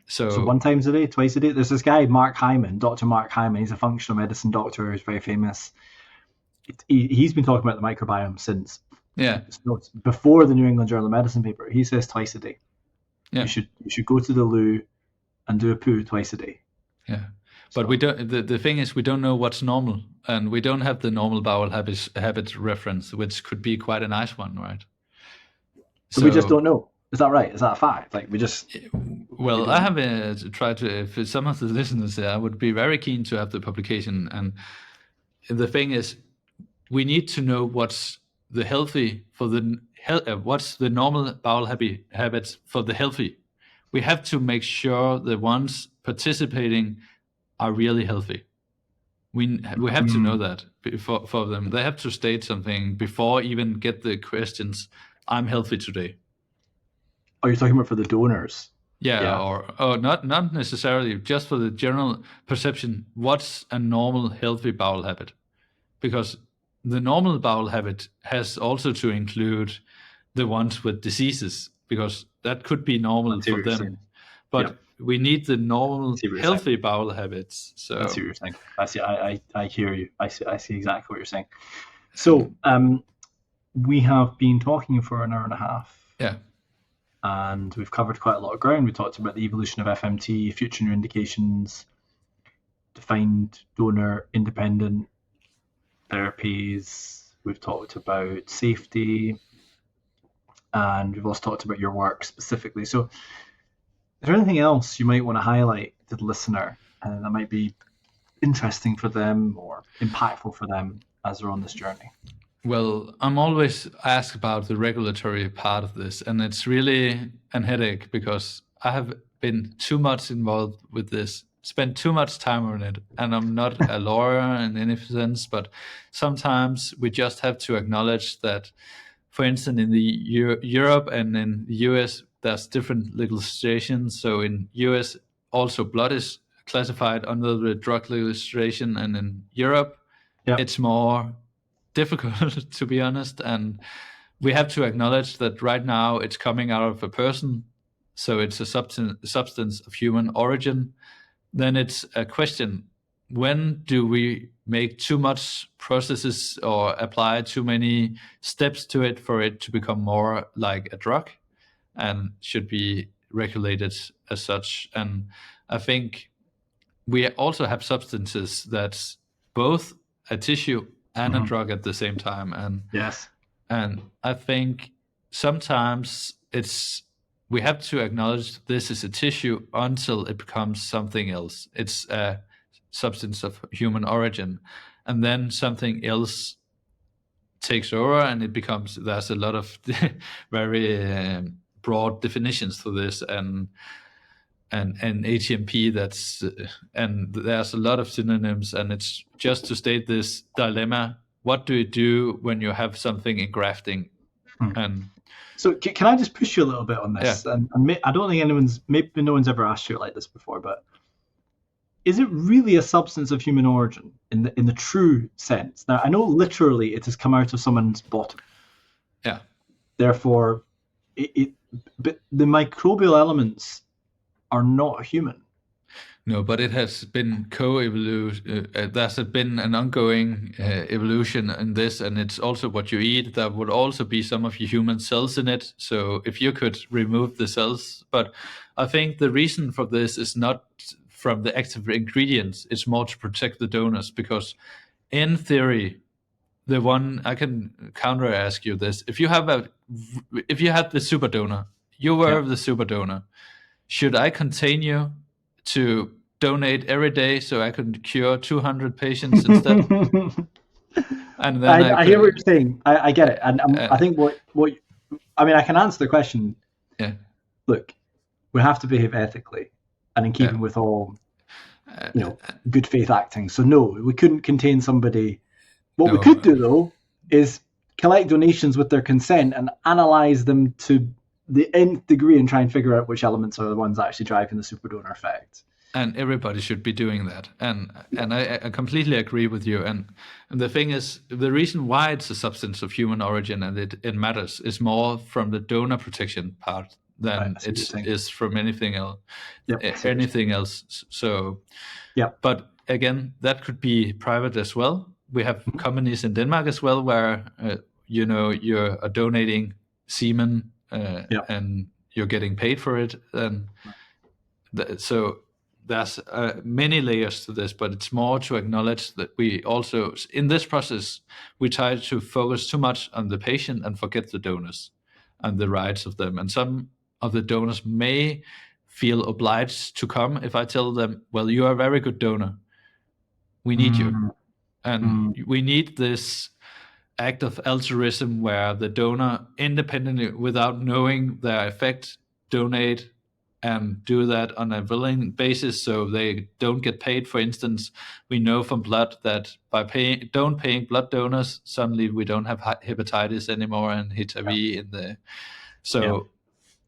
So 1 time a day, twice a day? There's this guy, Mark Hyman, Dr. Mark Hyman. He's a functional medicine doctor. He's very famous. He's been talking about the microbiome since before the New England Journal of Medicine paper. He says twice a day. Yeah. You should go to the loo and do a poo twice a day. Yeah. But we don't. The thing is, we don't know what's normal, and we don't have the normal bowel habit reference, which could be quite a nice one, right? So we just don't know. Is that right? Is that a fact? Like we just. Well, I have tried to. If some of the listeners there, I would be very keen to have the publication. And the thing is, we need to know what's the healthy for the what's the normal bowel habits for the healthy. We have to make sure the ones participating are really healthy. We have to know that for them. They have to state something before even get the questions, I'm healthy today. Are you talking about for the donors? Yeah. Or not necessarily, just for the general perception, what's a normal healthy bowel habit? Because the normal bowel habit has also to include the ones with diseases. because that could be normal for them. But we need the normal, healthy bowel habits. So I see what you're saying. I hear you. I see exactly what you're saying. So we have been talking for an hour and a half. Yeah. And we've covered quite a lot of ground. We talked about the evolution of FMT, future new indications, defined donor independent therapies. We've talked about safety, and we've also talked about your work specifically. So is there anything else you might want to highlight to the listener that might be interesting for them or impactful for them as they're on this journey? Well, I'm always asked about the regulatory part of this, and it's really a headache because I have been too much involved with this, spent too much time on it, and I'm not a lawyer in any sense, but sometimes we just have to acknowledge that, for instance, in the Europe and in the US, there's different legislation. So in US, also blood is classified under the drug legislation, and in Europe, it's more difficult, to be honest. And we have to acknowledge that right now it's coming out of a person, so it's a substance of human origin. Then it's a question, when do we make too much processes or apply too many steps to it for it to become more like a drug and should be regulated as such? And I think we also have substances that's both a tissue and a drug at the same time. And and I think sometimes we have to acknowledge this is a tissue until it becomes something else. It's a substance of human origin, and then something else takes over, and it becomes, there's a lot of very broad definitions for this, and ATMP, that's and there's a lot of synonyms, and it's just to state this dilemma: what do you do when you have something in grafting? And so can I just push you a little bit on this? And I don't think maybe no one's ever asked you like this before, but is it really a substance of human origin in the true sense? Now, I know literally it has come out of someone's bottom. Yeah. Therefore, but the microbial elements are not human. No, but it has been co-evolution. There's been an ongoing evolution in this, and it's also what you eat. There would also be some of your human cells in it. So if you could remove the cells, but I think the reason for this is not from the active ingredients. It's more to protect the donors, because in theory, the one I can counter ask you this: if you had the super donor, you were the super donor. Should I continue to donate every day so I could cure 200 patients instead? And then I hear what you're saying. I get it, and I think what I mean, I can answer the question. Yeah. Look, we have to behave ethically and in keeping with all, good faith acting. So no, we couldn't contain somebody. What we could do though is collect donations with their consent and analyze them to the nth degree and try and figure out which elements are the ones actually driving the super donor effect. And everybody should be doing that. And I completely agree with you. And the thing is, the reason why it's a substance of human origin and it matters is more from the donor protection part than it is from anything else. So, but again, that could be private as well. We have companies in Denmark as well where you are donating semen and you're getting paid for it. And so there's many layers to this, but it's more to acknowledge that we also, in this process, we try to focus too much on the patient and forget the donors and the rights of them. And some of the donors may feel obliged to come if I tell them, well, you are a very good donor. We need you. And we need this act of altruism where the donor independently, without knowing their effect, donate and do that on a willing basis so they don't get paid. For instance, we know from blood that by paying blood donors, suddenly we don't have hepatitis anymore and HIV in there. So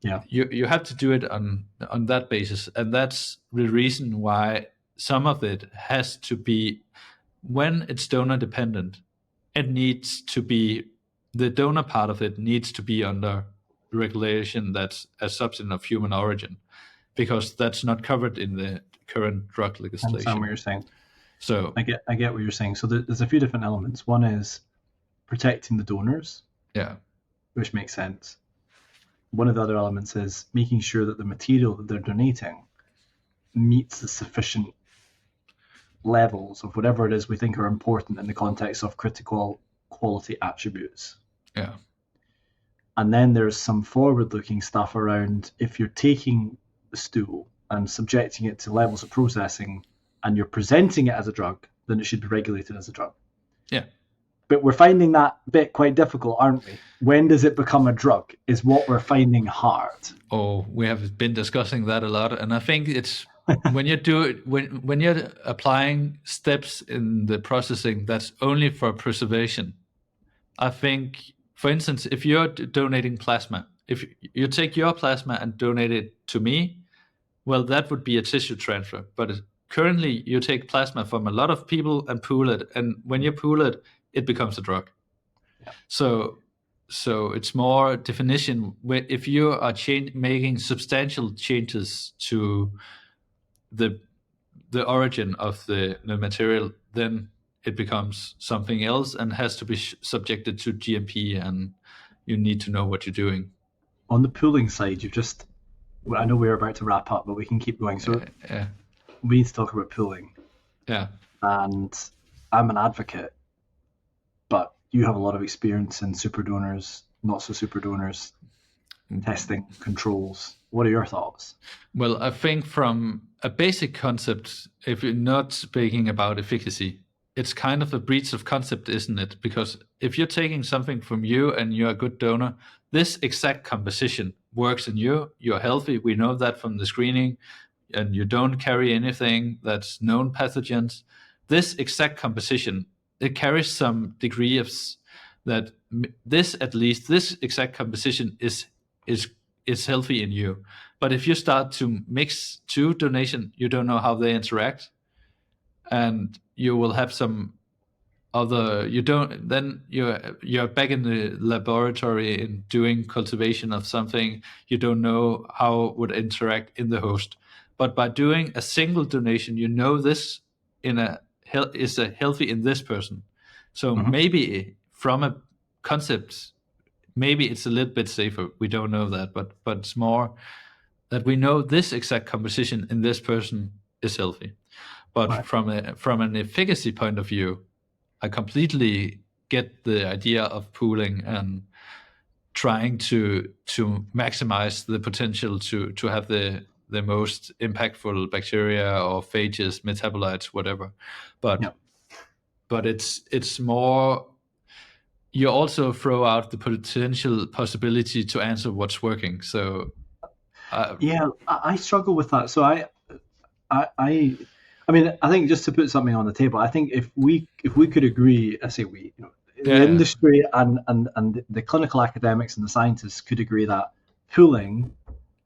you have to do it on that basis. And that's the reason why some of it has to be, when it's donor dependent, it needs to be, the donor part of it needs to be under regulation that's a substance of human origin, because that's not covered in the current drug I understand legislation. what you're saying. So I get what you're saying. So there's a few different elements. One is protecting the donors, yeah, which makes sense. One of the other elements is making sure that the material that they're donating meets the sufficient levels of whatever it is we think are important in the context of critical quality attributes. yeah, And then there's some forward-looking stuff around if you're taking the stool and subjecting it to levels of processing and you're presenting it as a drug, then it should be regulated as a drug. yeah. But we're finding that bit quite difficult, aren't we? When does it become a drug is what we're finding hard. Oh, we have been discussing that a lot, and I think it's when you do it, when you're applying steps in the processing that's only for preservation. I think, for instance, if you're donating plasma, if you take your plasma and donate it to me, well, that would be a tissue transfer. But currently, you take plasma from a lot of people and pool it, and when you pool it, it becomes a drug. Yeah. So it's more definition. If you are making substantial changes to the origin of the material, then it becomes something else and has to be subjected to GMP, and you need to know what you're doing. On the pooling side, I know we're about to wrap up, but we can keep going. So we need to talk about pooling. Yeah. And I'm an advocate, but you have a lot of experience in super donors, not so super donors, testing, controls. What are your thoughts? Well, I think from a basic concept, if you're not speaking about efficacy, it's kind of a breach of concept, isn't it? Because if you're taking something from you and you're a good donor, this exact composition works in you. You're healthy. We know that from the screening, and you don't carry anything that's known pathogens. This exact composition, it carries some degree of that this exact composition is healthy in you. But if you start to mix two donation, you don't know how they interact, and you will have some other. You don't. Then you're back in the laboratory in doing cultivation of something. You don't know how it would interact in the host. But by doing a single donation, you know this is a healthy in this person. So maybe from a concept, maybe it's a little bit safer. We don't know that, but it's more that we know this exact composition in this person is healthy. But Right. from an efficacy point of view, I completely get the idea of pooling and trying to maximize the potential to have the most impactful bacteria or phages, metabolites, whatever. But it's more. You also throw out the potential possibility to answer what's working. So I struggle with that. So I mean, I think just to put something on the table, I think if we could agree, I say we, the industry and the clinical academics and the scientists could agree that pooling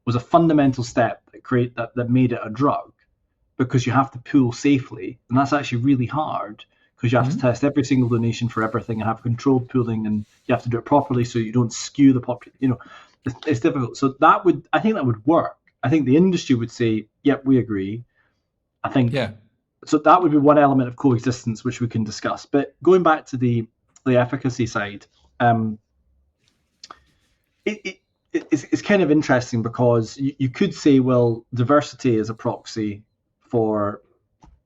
was a fundamental step that made it a drug, because you have to pool safely, and that's actually really hard because you have to test every single donation for everything and have controlled pooling, and you have to do it properly so you don't skew the population. It's difficult. So I think that would work. I think the industry would say, yep, we agree. I think so. That would be one element of coexistence which we can discuss. But going back to the efficacy side, it's kind of interesting because you could say, well, diversity is a proxy for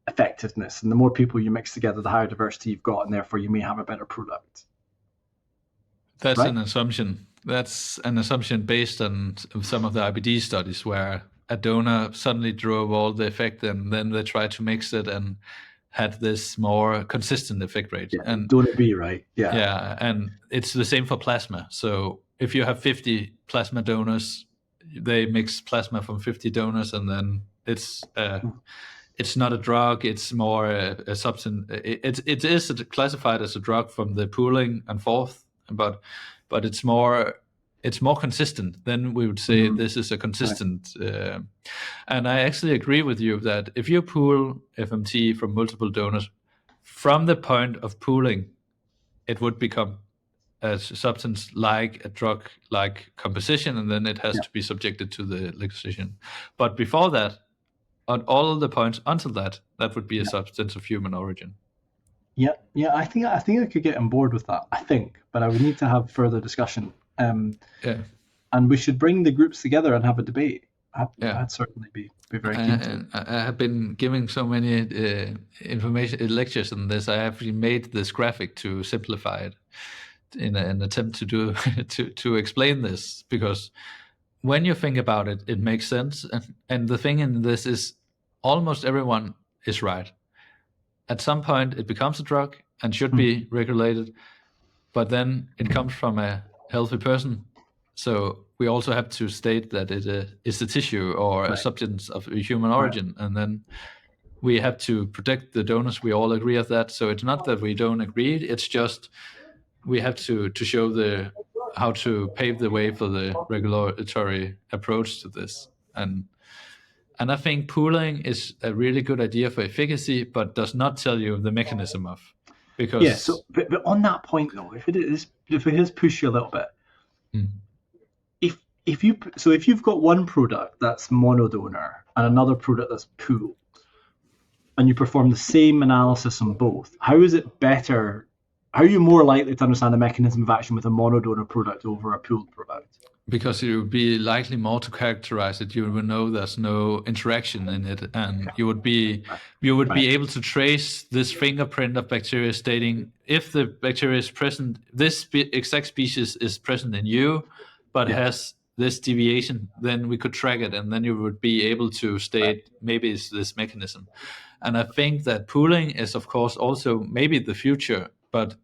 effectiveness, and the more people you mix together, the higher diversity you've got, and therefore you may have a better product. That's right? An assumption. That's an assumption based on some of the IBD studies where a donor suddenly drove all the effect, and then they tried to mix it and had this more consistent effect rate. Yeah, and donor B, right? Yeah. Yeah, and it's the same for plasma. So if you have 50 plasma donors, they mix plasma from 50 donors, and then it's not a drug. It's more a substance. It is classified as a drug from the pooling and forth, but it's more consistent. Then we would say this is a consistent. Right. And I actually agree with you that if you pool FMT from multiple donors, from the point of pooling, it would become a substance like a drug-like composition, and then it has to be subjected to the legislation. But before that, at all of the points until that would be a substance of human origin. Yeah. I think I could get on board with that. I think, but I would need to have further discussion. And we should bring the groups together and have a debate. I'd certainly be very keen to. I have been giving so many lectures on this. I actually made this graphic to simplify it in an attempt to do to explain this, because when you think about it, it makes sense. And the thing in this is almost everyone is right. At some point, it becomes a drug and should be regulated, but then it comes from a healthy person. So we also have to state that it is a tissue or a substance of human origin, and then we have to protect the donors. We all agree on that. So it's not that we don't agree. It's just we have to show how to pave the way for the regulatory approach to this. And I think pooling is a really good idea for efficacy, but does not tell you the mechanism of. Because So but on that point though, if it is push you a little bit, if you've got one product that's monodonor and another product that's pooled, and you perform the same analysis on both, how is it better? How are you more likely to understand the mechanism of action with a monodonor product over a pooled product? Because it would be likely more to characterize it. You would know there's no interaction in it, and you would be able to trace this fingerprint of bacteria stating if the bacteria is present, this exact species is present in you, but has this deviation, then we could track it, and then you would be able to state maybe it's this mechanism. And I think that pooling is, of course, also maybe the future, but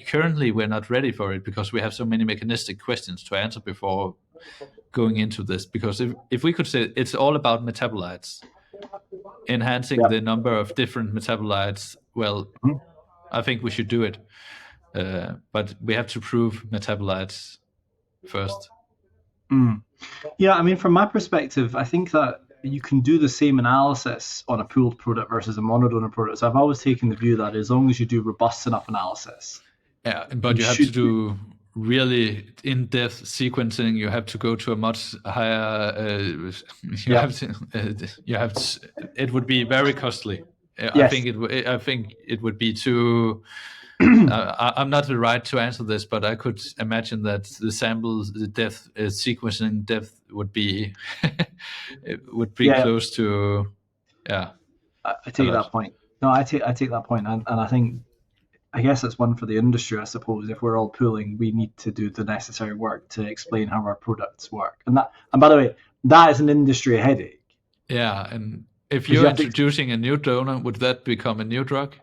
currently we're not ready for it because we have so many mechanistic questions to answer before going into this. Because if we could say it's all about metabolites, enhancing the number of different metabolites, well, I think we should do it. But we have to prove metabolites first. Yeah, I mean, from my perspective, I think that you can do the same analysis on a pooled product versus a monodonor product. So I've always taken the view that as long as you do robust enough analysis. Yeah, but you have to do really in-depth sequencing. You have to go to a much higher. It would be very costly. I think it would be too. I'm not the right to answer this, but I could imagine that the samples, the depth, sequencing depth would be close to. Yeah, I take that point. No, I take that point, and I guess it's one for the industry, I suppose. If we're all pooling, we need to do the necessary work to explain how our products work. And by the way, that is an industry headache. Yeah, and if you're introducing a new donor, would that become a new drug?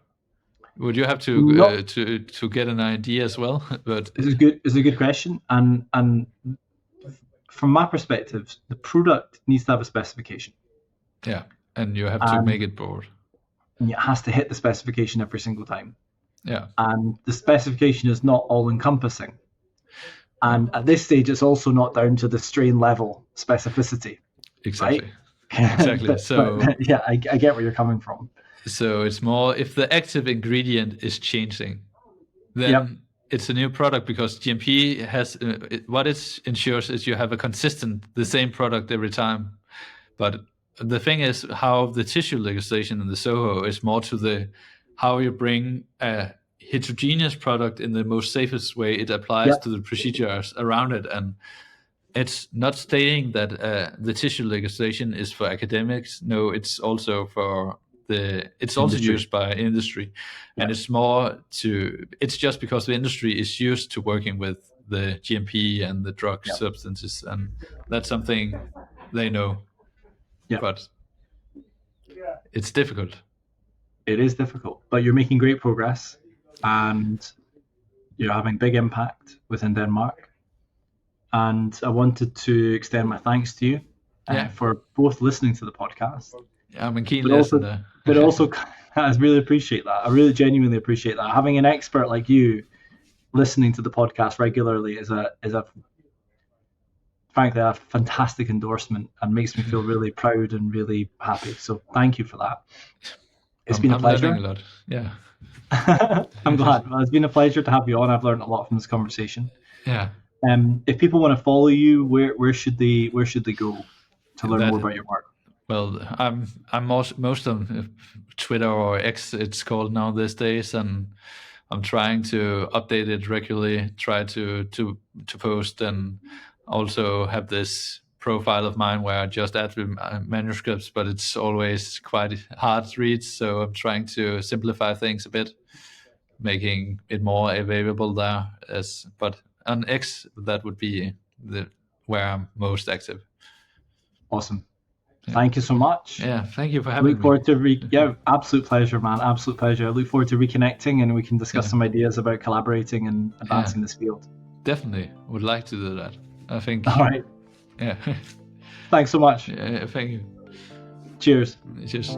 Would you have to get an idea as well? But it's a good question, and from my perspective, the product needs to have a specification. Yeah, and you have to make it broad. And it has to hit the specification every single time. Yeah, and the specification is not all-encompassing. And at this stage, it's also not down to the strain level specificity. Exactly. Right? Exactly. But I get where you're coming from. So it's more if the active ingredient is changing, then it's a new product, because GMP has what it ensures is you have the same product every time. But the thing is how the tissue legislation in the SOHO is more to how you bring a heterogeneous product in the most safest way. It applies to the procedures around it, and it's not stating that the tissue legislation is for academics. No, it's also for it's also used by industry, and it's just because the industry is used to working with the GMP and the drug substances, and that's something they know. But it's difficult. It is difficult, but you're making great progress, and you're having big impact within Denmark. And I wanted to extend my thanks to you for both listening to the podcast. I'm a keen listener. But also, I really appreciate that. I really genuinely appreciate that. Having an expert like you listening to the podcast regularly is frankly a fantastic endorsement, and makes me feel really proud and really happy. So thank you for that. It's been a I'm pleasure. learning a lot. Yeah. I'm glad. Well, it's been a pleasure to have you on. I've learned a lot from this conversation. Yeah. If people want to follow you, where should they go to learn more about your work? Well, I'm most on Twitter, or X it's called now these days, and I'm trying to update it regularly, try to post, and also have this profile of mine where I just add manuscripts, but it's always quite hard to read, so I'm trying to simplify things a bit, making it more available there. But on X, that would be where I'm most active. Awesome. Thank you so much. Yeah, thank you for having me. Look forward to absolute pleasure, man. Absolute pleasure. I look forward to reconnecting, and we can discuss some ideas about collaborating and advancing this field. Definitely would like to do that. I think. All right. Yeah. Thanks so much. Yeah, thank you. Cheers. Cheers.